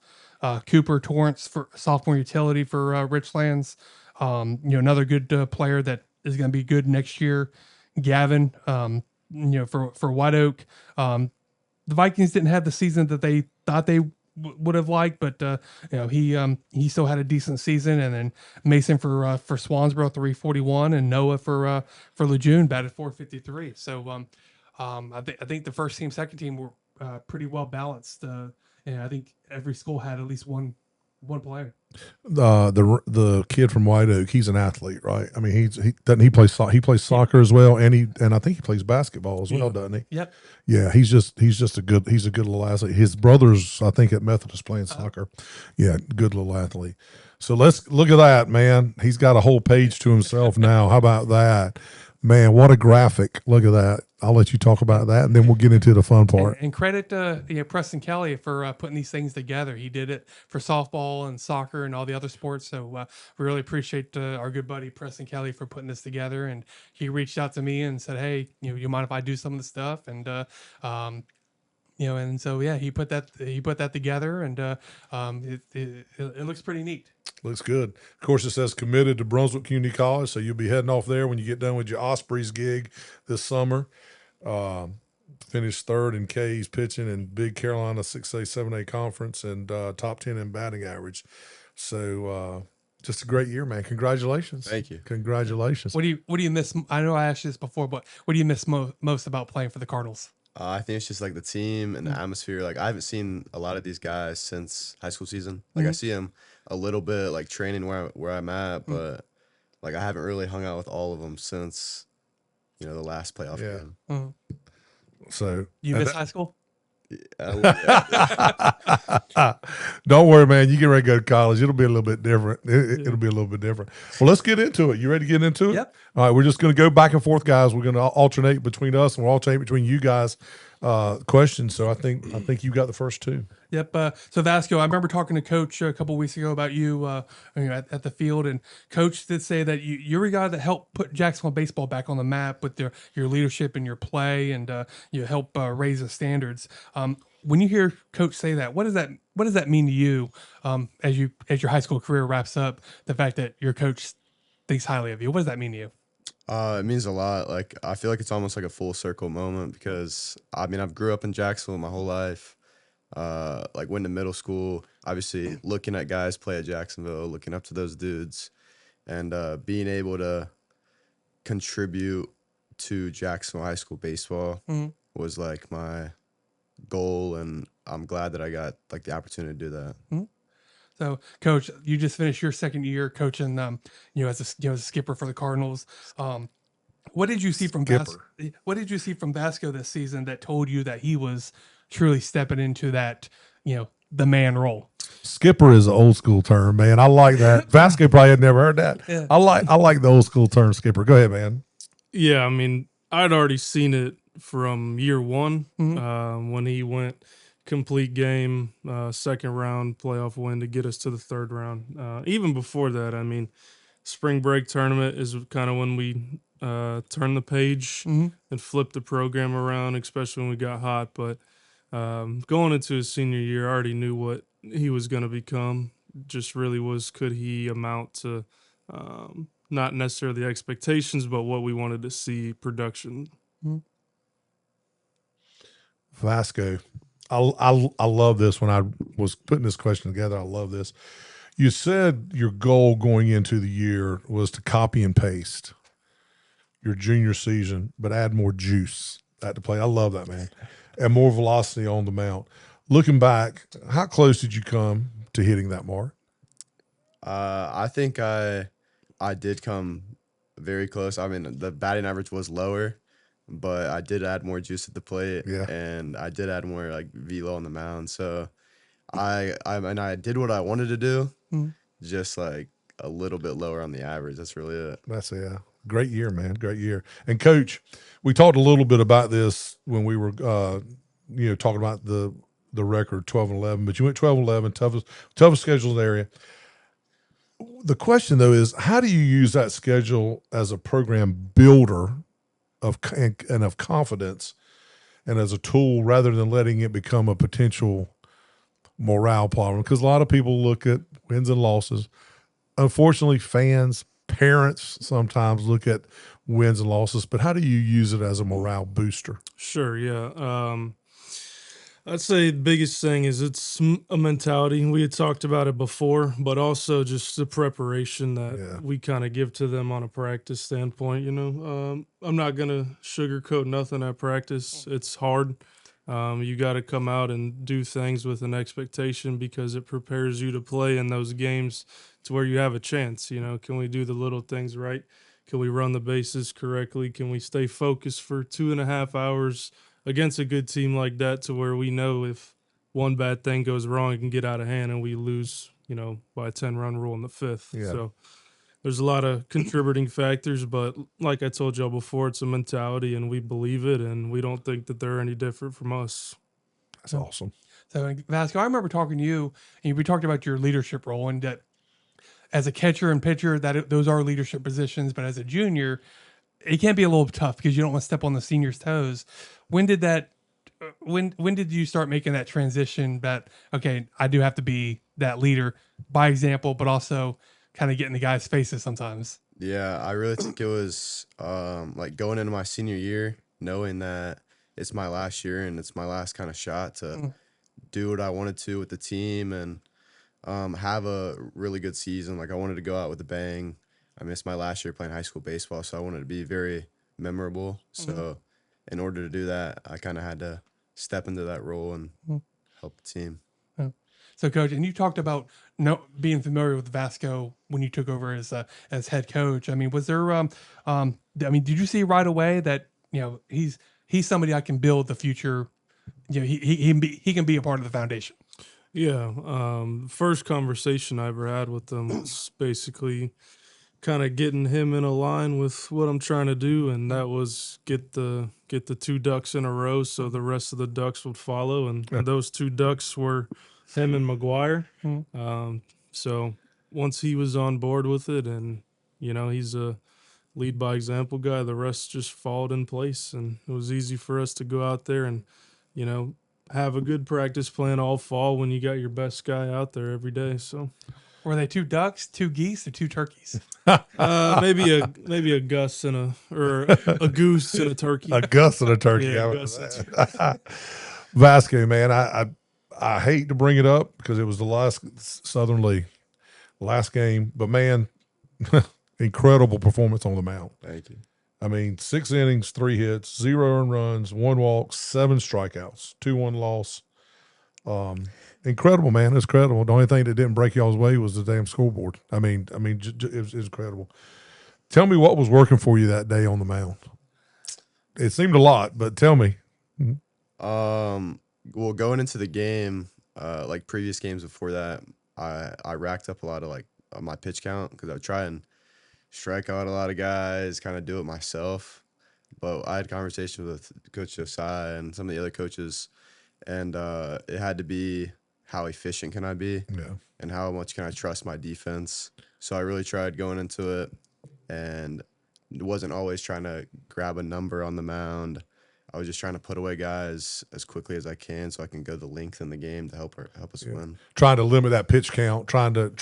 Cooper Torrance for sophomore utility for Richlands. Another good player that is going to be good next year. Gavin, for White Oak. The Vikings didn't have the season that they thought they would have liked, but he still had a decent season. And then Mason for Swansboro, 341, and Noah for Lejeune batted 453. So I think the first team, second team were pretty well balanced. And I think every school had at least one player. The kid from White Oak, he's an athlete, right? I mean, he plays soccer as well, and I think he plays basketball as well, doesn't he? Yep. Yeah, he's a good little athlete. His brother's, I think, at Methodist playing soccer. Yeah, good little athlete. So let's look at that, man. He's got a whole page to himself now. How about that? Man, what a graphic. Look at that. I'll let you talk about that, and then we'll get into the fun part. And credit Preston Kelly for putting these things together. He did it for softball and soccer and all the other sports. So we really appreciate our good buddy Preston Kelly for putting this together. And he reached out to me and said, hey, you mind if I do some of the stuff? And and so he put that together, and it looks pretty neat. Looks good. Of course, it says committed to Brunswick Community College, so you'll be heading off there when you get done with your Ospreys gig this summer. Finished third in K's pitching in Big Carolina 6A, 7A conference, and top 10 in batting average. So just a great year, man. Congratulations. Thank you. Congratulations. What do you miss? I know I asked you this before, but what do you miss most about playing for the Cardinals? I think it's just like the team and the atmosphere. Like I haven't seen a lot of these guys since high school season. Like I see them a little bit, like training where I'm at, but like I haven't really hung out with all of them since the last playoff game. So you miss high school? Don't worry, man. You get ready to go to college. It'll be a little bit different. It'll be a little bit different. Well, let's get into it. You ready to get into it? Yep. All right. We're just going to go back and forth, guys. We're going to alternate between us, and we'll alternate between you guys. Questions. So I think you got the first two. Yep. So Vasco, I remember talking to Coach a couple weeks ago about you, at the field, and Coach did say that you're a guy that helped put Jacksonville baseball back on the map with your leadership and your play, and you help raise the standards. When you hear Coach say that, what does that mean to you as your high school career wraps up? The fact that your coach thinks highly of you, what does that mean to you? It means a lot. Like, I feel like it's almost like a full circle moment because, I mean, I've grew up in Jacksonville my whole life. Like, went to middle school, obviously looking at guys play at Jacksonville, looking up to those dudes, and being able to contribute to Jacksonville high school baseball was like my goal, and I'm glad that I got like the opportunity to do that. So, Coach, you just finished your second year coaching, as a skipper for the Cardinals. What did you see from Vasco this season that told you that he was truly stepping into that, the man role? Skipper is an old school term, man. I like that. Vasco probably had never heard that. Yeah. I like the old school term, skipper. Go ahead, man. Yeah, I mean, I'd already seen it from year one when he went complete game, second round playoff win to get us to the third round. Even before that, I mean, spring break tournament is kind of when we turned the page and flipped the program around, especially when we got hot. But going into his senior year, I already knew what he was going to become. Just really was, could he amount to not necessarily expectations, but what we wanted to see production. Vasco, I love this. When I was putting this question together, I love this. You said your goal going into the year was to copy and paste your junior season, but add more juice at the play. I love that, man. And more velocity on the mound. Looking back, how close did you come to hitting that mark? I think I did come very close. I mean, the batting average was lower, but I did add more juice at the plate, and I did add more like velo on the mound. So I did what I wanted to do, just like a little bit lower on the average. That's really it. That's great year, man. Great year. And Coach, we talked a little bit about this when we were talking about the record 12-11, but you went 12-11, toughest schedule in the area. The question though is, how do you use that schedule as a program builder of confidence and as a tool rather than letting it become a potential morale problem? Because a lot of people look at wins and losses. Unfortunately, fans, parents sometimes look at wins and losses, but how do you use it as a morale booster? Sure, yeah. I'd say the biggest thing is it's a mentality. We had talked about it before, but also just the preparation that we kind of give to them on a practice standpoint. I'm not going to sugarcoat nothing at practice. It's hard. You got to come out and do things with an expectation because it prepares you to play in those games to where you have a chance. Can we do the little things right? Can we run the bases correctly? Can we stay focused for 2.5 hours against a good team like that to where we know if one bad thing goes wrong, it can get out of hand and we lose, by a 10-run rule in the fifth. Yeah. So there's a lot of contributing factors, but like I told y'all before, it's a mentality and we believe it and we don't think that they're any different from us. That's awesome. So Vasco, I remember talking to you and we talked about your leadership role and that as a catcher and pitcher, those are leadership positions, but as a junior, it can be a little tough because you don't want to step on the seniors' toes. When did you start making that transition that, okay, I do have to be that leader by example, but also kind of get in the guys' faces sometimes? Yeah, I really think it was like going into my senior year, knowing that it's my last year and it's my last kind of shot to do what I wanted to with the team and have a really good season. Like I wanted to go out with a bang. I missed my last year playing high school baseball, so I wanted to be very memorable. So in order to do that, I kind of had to step into that role and help the team. So, Coach, and you talked about being familiar with Vasco when you took over as head coach. I mean, was there? Did you see right away that he's somebody I can build the future he can be a part of the foundation. Yeah. First conversation I ever had with them was basically kind of getting him in a line with what I'm trying to do, and that was get the 2 ducks in a row so the rest of the ducks would follow, and those 2 ducks were him and McGuire. So once he was on board with it, and he's a lead by example guy, the rest just followed in place, and it was easy for us to go out there and have a good practice plan all fall when you got your best guy out there every day. So were they 2 ducks, 2 geese, or 2 turkeys? Maybe a Gus and a goose and a turkey. A Gus and a turkey. Yeah, Vasco, man, I hate to bring it up because it was the last Southern League, last game, but man, incredible performance on the mound. Thank you. I mean, 6 innings, 3 hits, 0 earned runs, 1 walk, 7 strikeouts, 2-1 loss. Incredible, man. It's incredible. The only thing that didn't break y'all's way was the damn scoreboard. I mean, it was incredible. Tell me what was working for you that day on the mound. It seemed a lot, but tell me. Well, going into the game, like previous games before that, I racked up a lot of my pitch count because I would try and strike out a lot of guys, kind of do it myself. But I had conversations with Coach Josiah and some of the other coaches, and it had to be how efficient can I be, and how much can I trust my defense. So I really tried going into it, and wasn't always trying to grab a number on the mound. I was just trying to put away guys as quickly as I can so I can go the length in the game to help us win. Trying to limit that pitch count, trying to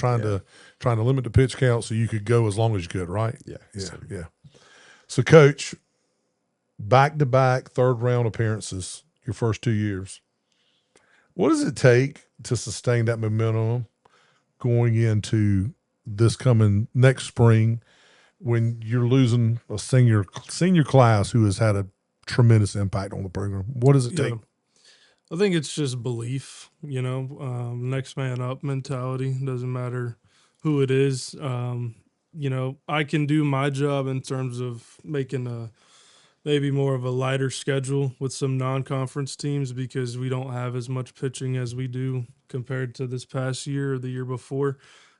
limit the pitch count so you could go as long as you could, right? Yeah. So, Coach, back-to-back third-round appearances your first 2 years. What does it take to sustain that momentum going into this coming next spring when you're losing a senior class who has had a tremendous impact on the program? What does it take? I think it's just belief, next man up mentality. Doesn't matter who it is. I can do my job in terms of making maybe more of a lighter schedule with some non-conference teams because we don't have as much pitching as we do compared to this past year or the year before.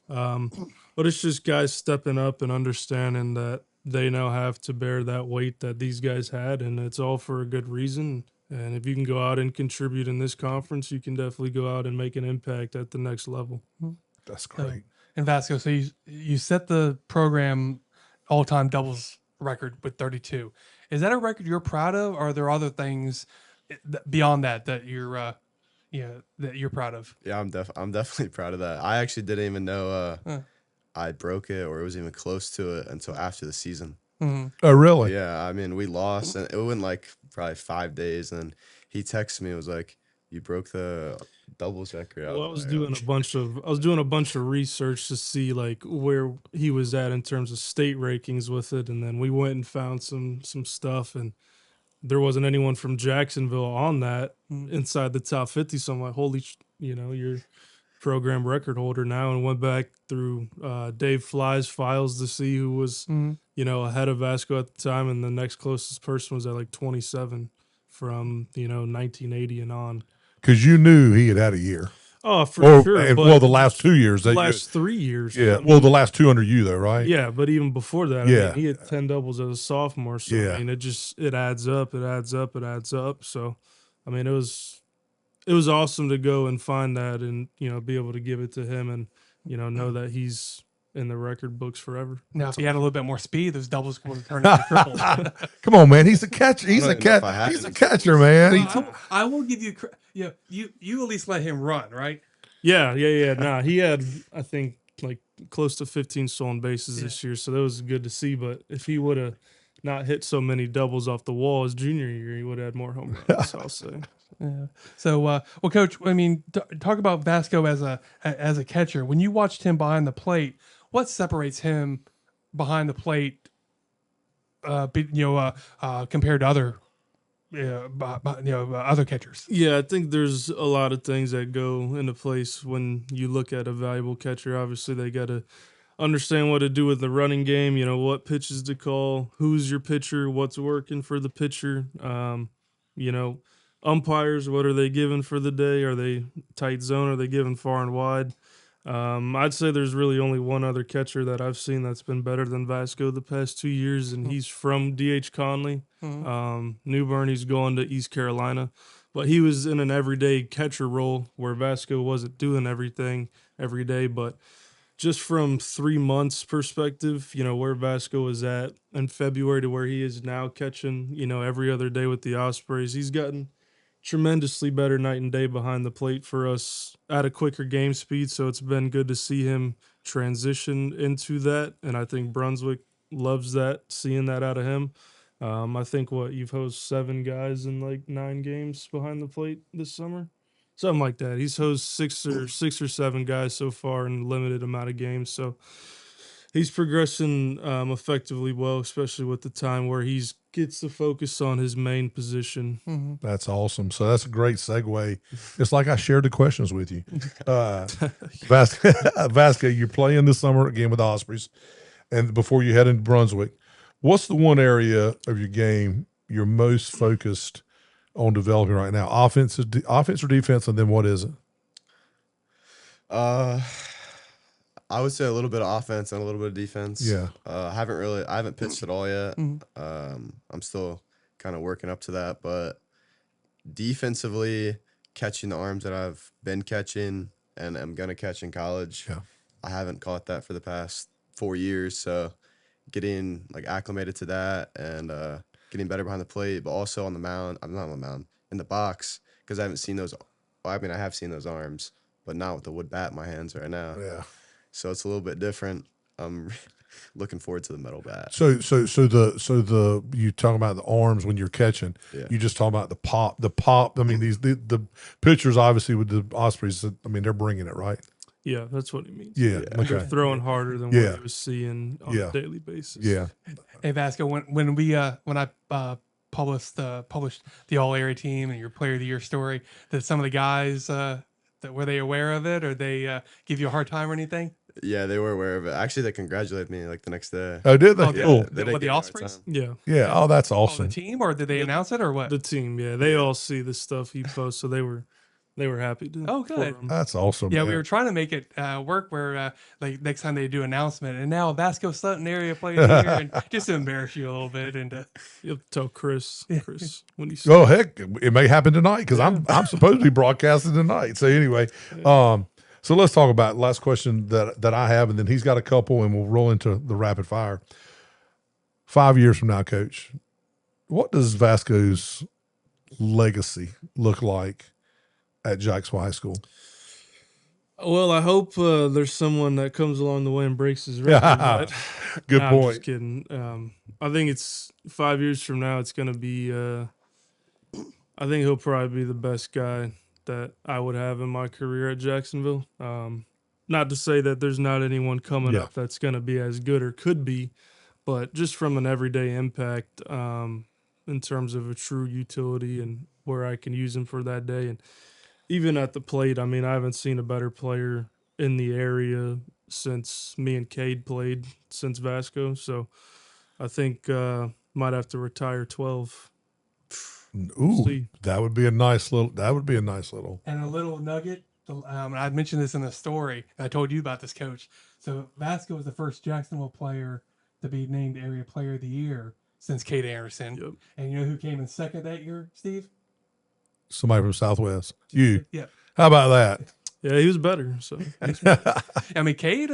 But it's just guys stepping up and understanding that they now have to bear that weight that these guys had, and it's all for a good reason. And if you can go out and contribute in this conference, you can definitely go out and make an impact at the next level. That's great. And Vasco, so you set the program all-time doubles record with 32. Is that a record you're proud of, or are there other things beyond that you're that you're proud of? Yeah, I'm definitely proud of that. I actually didn't even know I broke it or it was even close to it until after the season. Mm-hmm. Oh, really? Yeah, I mean, we lost, and it went probably 5 days, and he texted me and was like, "You broke the doubles record." Well, I was doing a bunch of research to see where he was at in terms of state rankings with it, and then we went and found some stuff, and there wasn't anyone from Jacksonville on that inside the top 50. So I'm like, holy, you're program record holder now, and went back through Dave Fly's files to see who was ahead of Vasco at the time, and the next closest person was at 27 from 1980 and on. Because you knew he had a year. Oh, for sure. Well, the last 2 years. The last 3 years. Yeah. Well, the last 2 under you, though, right? Yeah, but even before that, I mean, he had 10 doubles as a sophomore. So, I mean, it adds up. It adds up. It adds up. So, I mean, it was awesome to go and find that and, be able to give it to him and, know that he's in the record books forever. Now, if he had a little bit more speed, those doubles would turn into triples. Come on, man. He's a catcher. He's a catcher, man. I will give you you at least let him run, right? Yeah. Nah, he had, I think, close to 15 stolen bases this year, so that was good to see. But if he would have not hit so many doubles off the wall his junior year, he would have had more home runs, I'll say. Yeah. So, well, Coach, I mean, talk about Vasco as a catcher. When you watched him behind the plate, what separates him behind the plate, compared to other, other catchers? Yeah, I think there's a lot of things that go into place when you look at a valuable catcher. Obviously, they got to understand what to do with the running game. What pitches to call, who's your pitcher, what's working for the pitcher. umpires, what are they giving for the day? Are they tight zone? Are they giving far and wide? I'd say there's really only one other catcher that I've seen that's been better than Vasco the past 2 years, and he's from D.H. Conley. New Bern, he's going to East Carolina. But he was in an everyday catcher role where Vasco wasn't doing everything every day. But just from 3 months perspective, where Vasco was at in February to where he is now catching, every other day with the Ospreys, he's gotten tremendously better night and day behind the plate for us at a quicker game speed. So it's been good to see him transition into that. And I think Brunswick loves that, seeing that out of him. I think you've hosted 7 guys in like 9 games behind the plate this summer. Something like that. He's hosted 6 or 7 guys so far in a limited amount of games. So he's progressing effectively well, especially with the time where he gets to focus on his main position. That's awesome. So that's a great segue. It's like I shared the questions with you. Vasco, you're playing this summer again with the Ospreys, and before you head into Brunswick, what's the one area of your game you're most focused on developing right now? Offense or defense, and then what is it? I would say a little bit of offense and a little bit of defense. Yeah. I haven't pitched at all yet. I'm still kind of working up to that, but defensively, catching the arms that I've been catching and am going to catch in college, I haven't caught that for the past 4 years. So getting like acclimated to that and getting better behind the plate, but also on the mound. I'm not on the mound, in the box, because I haven't seen those. Well, I mean, I have seen those arms, but not with the wood bat in my hands right now. Yeah. So it's a little bit different. I'm looking forward to the metal bat. So you talking about the arms when you're catching. Yeah. You just talking about the pop. I mean, the pitchers obviously with the Ospreys. I mean, they're bringing it, right? Yeah, that's what he means. Yeah. They're Okay. throwing harder than what he was seeing on a daily basis. Yeah. Hey Vasco, when I published the all area team and your player of the year story, did some of the guys were they aware of it, or they give you a hard time or anything? Yeah, they were aware of it. Actually, they congratulated me like the next day. Oh, did they? Oh, Cool. They didn't the give me a hard Ospreys? time. Yeah. Yeah. Oh, that's Oh, awesome. the team, or did they announce it, or what? The team, yeah. They all see the stuff he posts, so they were happy to. Oh, good. for him. That's awesome. Yeah, man. we were trying to make it work where like next time they do announcement, and now Vasco Sutton area player of the year, and just to embarrass you a little bit. And You have to tell Chris when you Oh heck, it may happen tonight because I'm supposed to be broadcasting tonight. So anyway, so let's talk about last question that I have, and then he's got a couple, and we'll roll into the rapid fire. 5 years from now, Coach, what does Vasco's legacy look like at Jacksonville High School? Well, I hope there's someone that comes along the way and breaks his record. But, Good I'm point. just kidding. I think it's 5 years from now. It's going to be. I think he'll probably be the best guy that I would have in my career at Jacksonville. Not to say that there's not anyone coming up that's going to be as good or could be, but just from an everyday impact in terms of a true utility and where I can use him for that day. And even at the plate, I mean, I haven't seen a better player in the area since me and Cade played since Vasco. So I think might have to retire 12. Ooh, that would be a nice little. And a little nugget. I mentioned this in the story. I told you about this, Coach. So Vasco was the first Jacksonville player to be named Area Player of the Year since Cade Anderson. Yep. And you know who came in second that year, Steve? Somebody from Southwest. You. Yeah. How about that? Yeah, he was better. So I mean, Cade,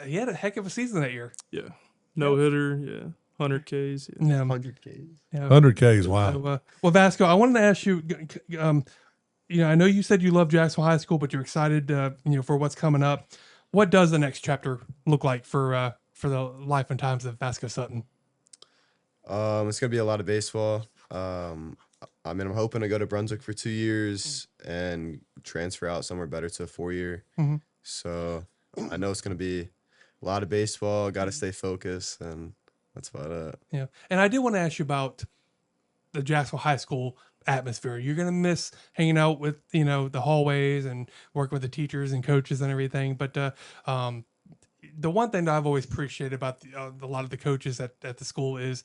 he had a heck of a season that year. yeah, no hitter. Yeah, 100 Ks. Yeah. 100K. Yeah. 100Ks. Wow. So, well, Vasco, I wanted to ask you. I know you said you love Jacksonville High School, but you're excited, for what's coming up. What does the next chapter look like for the life and times of Vasco Sutton? It's gonna be a lot of baseball. I mean, I'm hoping to go to Brunswick for 2 years and transfer out somewhere better to a 4-year. Mm-hmm. So I know it's gonna be a lot of baseball. Got to stay focused, and that's about it. Yeah, and I did want to ask you about the Jacksonville High School atmosphere. You're gonna miss hanging out with the hallways and working with the teachers and coaches and everything. But the one thing that I've always appreciated about a lot of the coaches at the school is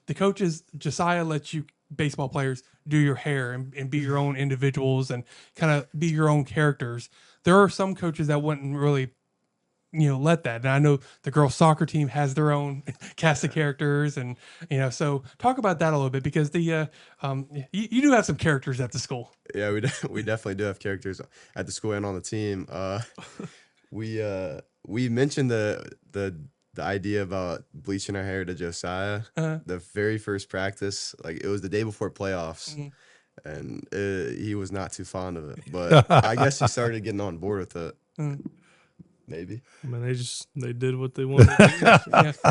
the coaches. Josiah lets you baseball players do your hair and be your own individuals and kind of be your own characters. There are some coaches that wouldn't really, let that. And I know the girls soccer team has their own cast of characters, and so talk about that a little bit, because you do have some characters at the school. Yeah, we definitely do have characters at the school and on the team. We mentioned the idea about bleaching our hair to Josiah. The very first practice, like it was the day before playoffs, and he was not too fond of it. But I guess he started getting on board with it. Maybe. I mean, they did what they wanted to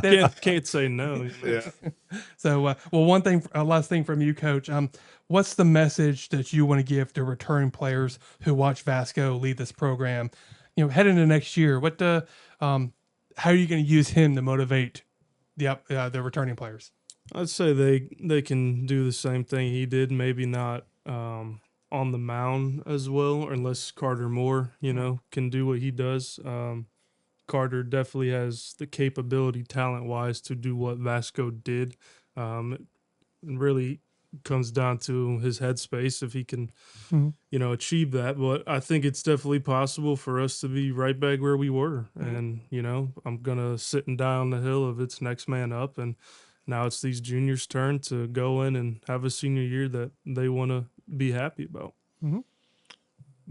do. Yeah. Can't say no. Yeah. So, last thing from you, Coach. What's the message that you want to give to returning players who watch Vasco lead this program? Heading into next year, how are you going to use him to motivate the returning players? I'd say they can do the same thing he did, maybe not on the mound as well, unless Carter Moore, can do what he does. Carter definitely has the capability, talent-wise, to do what Vasco did. It really comes down to his headspace if he can, achieve that. But I think it's definitely possible for us to be right back where we were. And, I'm going to sit and die on the hill of it's next man up. And now it's these juniors' turn to go in and have a senior year that they want to be happy about.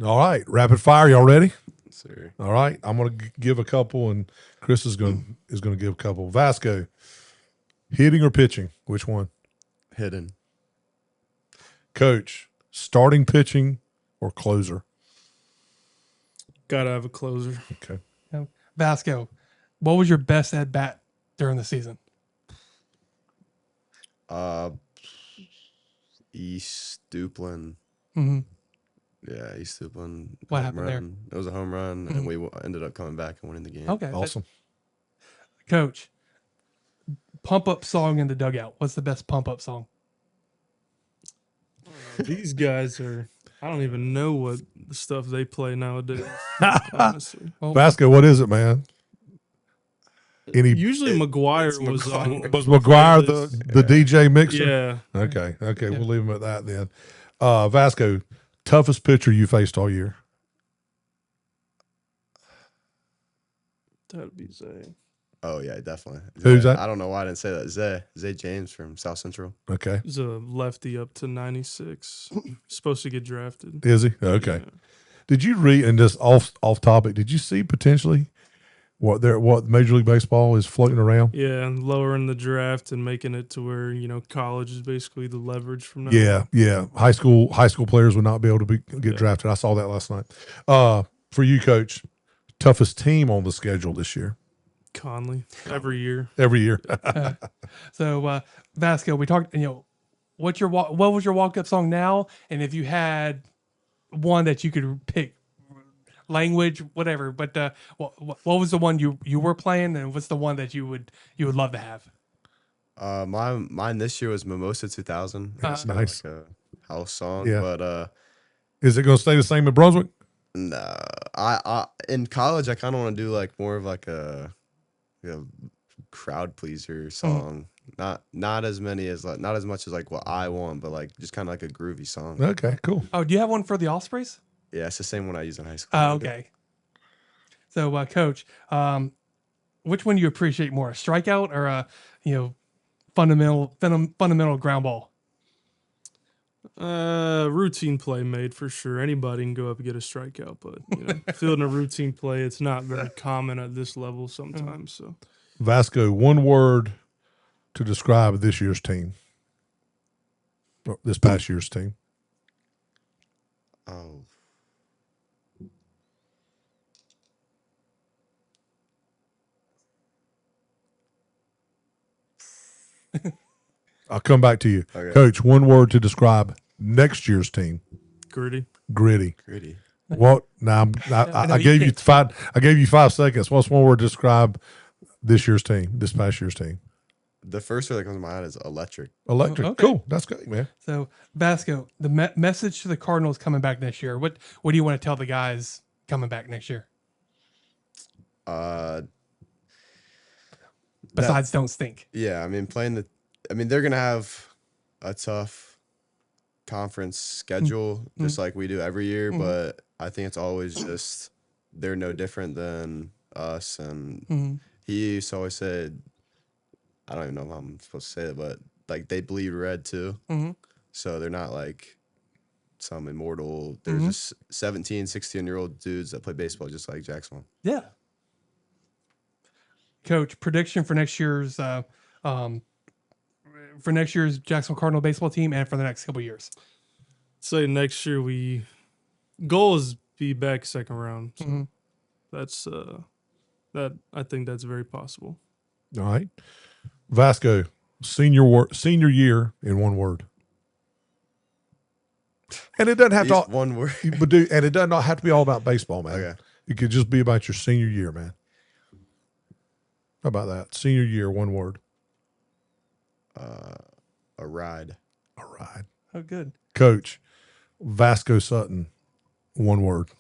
All right, rapid fire. Y'all ready? Sir. All right, I'm going to give a couple, and Chris is going to give a couple. Vasco, hitting or pitching? Which one? Hitting. Coach, starting pitching or closer? Gotta have a closer. Okay. Vasco, what was your best at bat during the season? East Duplin. Yeah, East Duplin. What happened there? It was a home run, and we ended up coming back and winning the game. Okay, awesome. Coach, pump up song in the dugout. What's the best pump up song? These guys I don't even know what the stuff they play nowadays. Honestly. Vasco, what is it, man? Usually McGuire was on. Was McGuire the DJ mixer? Yeah. Okay. We'll leave him at that then. Vasco, toughest pitcher you faced all year? That'd be Zay. Oh, yeah, definitely. Who's that? I don't know why I didn't say that. Zay James from South Central. Okay. He's a lefty up to 96. Supposed to get drafted. Is he? Okay. Yeah. Did you read, and just off topic, did you see potentially what Major League Baseball is floating around? Yeah, and lowering the draft and making it to where, college is basically the leverage from now on. Yeah. High school players would not be able to get drafted. I saw that last night. For you, Coach, toughest team on the schedule this year? Conley. Every year. So, Vasco, we talked, what was your walk-up song now? And if you had one that you could pick, language, whatever, but what was the one you were playing, and what's the one that you would love to have? Mine this year was Mimosa 2000. It's nice. like a house song, Yeah. but is it going to stay the same in Brunswick? no, I in college I kind of want to do like more of like a crowd pleaser song. Not as much as like what I want, but like just kind of like a groovy song. Okay, cool. Oh, do you have one for the Ospreys? Yeah, it's the same one I used in high school. Oh, okay. So, Coach, which one do you appreciate more, a strikeout or a fundamental ground ball? Routine play made for sure. Anybody can go up and get a strikeout, but fielding a routine play, it's not very common at this level sometimes. So, Vasco, one word to describe this year's team, or this past year's team. Oh. I'll come back to you. Okay. Coach, one word to describe next year's team. gritty. Gritty. Gritty. What? Now I gave you 5 seconds. What's one word to describe this past year's team? The first word that comes to mind is electric. Electric. Okay. Cool. That's good, man. So, Vasco, the message to the Cardinals coming back next year. What do you want to tell the guys coming back next year? Besides, don't stink. Yeah, I mean, they're gonna have a tough conference schedule, just like we do every year, but I think it's always just they're no different than us. And he used to always say, I don't even know if I'm supposed to say it, but like they bleed red too. So they're not like some immortal. They're just 17, 16-year-old dudes that play baseball just like Jacksonville. Yeah. Coach, prediction for next year's Jacksonville Cardinal baseball team and for the next couple of years. Say next year goal is be back second round. So that's that I think that's very possible. All right. Vasco, senior year in one word. And it doesn't have to one word. But and it does not have to be all about baseball, man. Okay. It could just be about your senior year, man. How about that? Senior year, one word. A ride. A ride. Oh, good. Coach, Vasco Sutton, one word.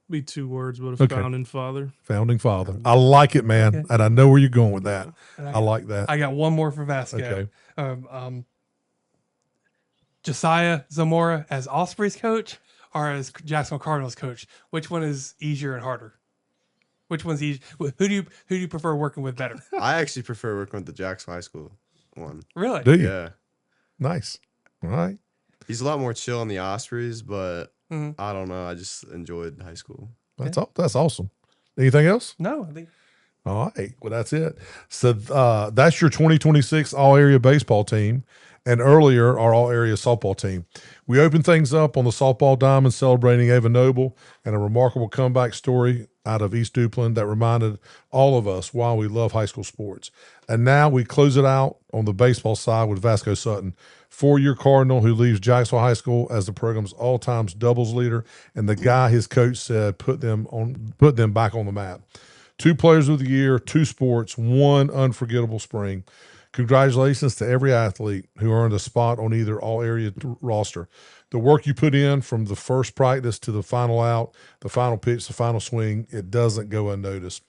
Be two words, but a founding father. Founding father. I like it, man. Okay. And I know where you're going with that. I like that. I got one more for Vasco. Okay. Josiah Zamora as Ospreys coach or as Jacksonville Cardinals coach? Which one is easier and harder? Which one's easier? Who do you prefer working with better? I actually prefer working with the Jacksonville High School one. Really? Do you? Yeah. Nice. All right. He's a lot more chill on the Ospreys, but I don't know. I just enjoyed high school. That's awesome. Anything else? No, I think. All right. Well, that's it. So that's your 2026 all-area baseball team, and earlier our all-area softball team. We opened things up on the softball diamond celebrating Ava Noble and a remarkable comeback story out of East Duplin that reminded all of us why we love high school sports. And now we close it out on the baseball side with Vasco Sutton, four-year Cardinal who leaves Jacksonville High School as the program's all-time doubles leader and the guy his coach said put them back on the map. 2 players of the year, 2 sports, 1 unforgettable spring. Congratulations to every athlete who earned a spot on either all-area roster. The work you put in from the first practice to the final out, the final pitch, the final swing, it doesn't go unnoticed.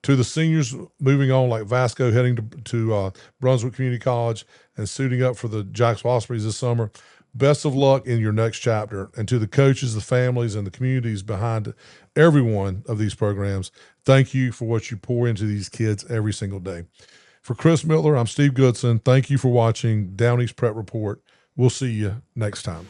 To the seniors moving on like Vasco heading to Brunswick Community College and suiting up for the Jacksonville Ospreys this summer, best of luck in your next chapter. And to the coaches, the families, and the communities behind every one of these programs, thank you for what you pour into these kids every single day. For Chris Miller, I'm Steve Goodson. Thank you for watching Down East Prep Report. We'll see you next time.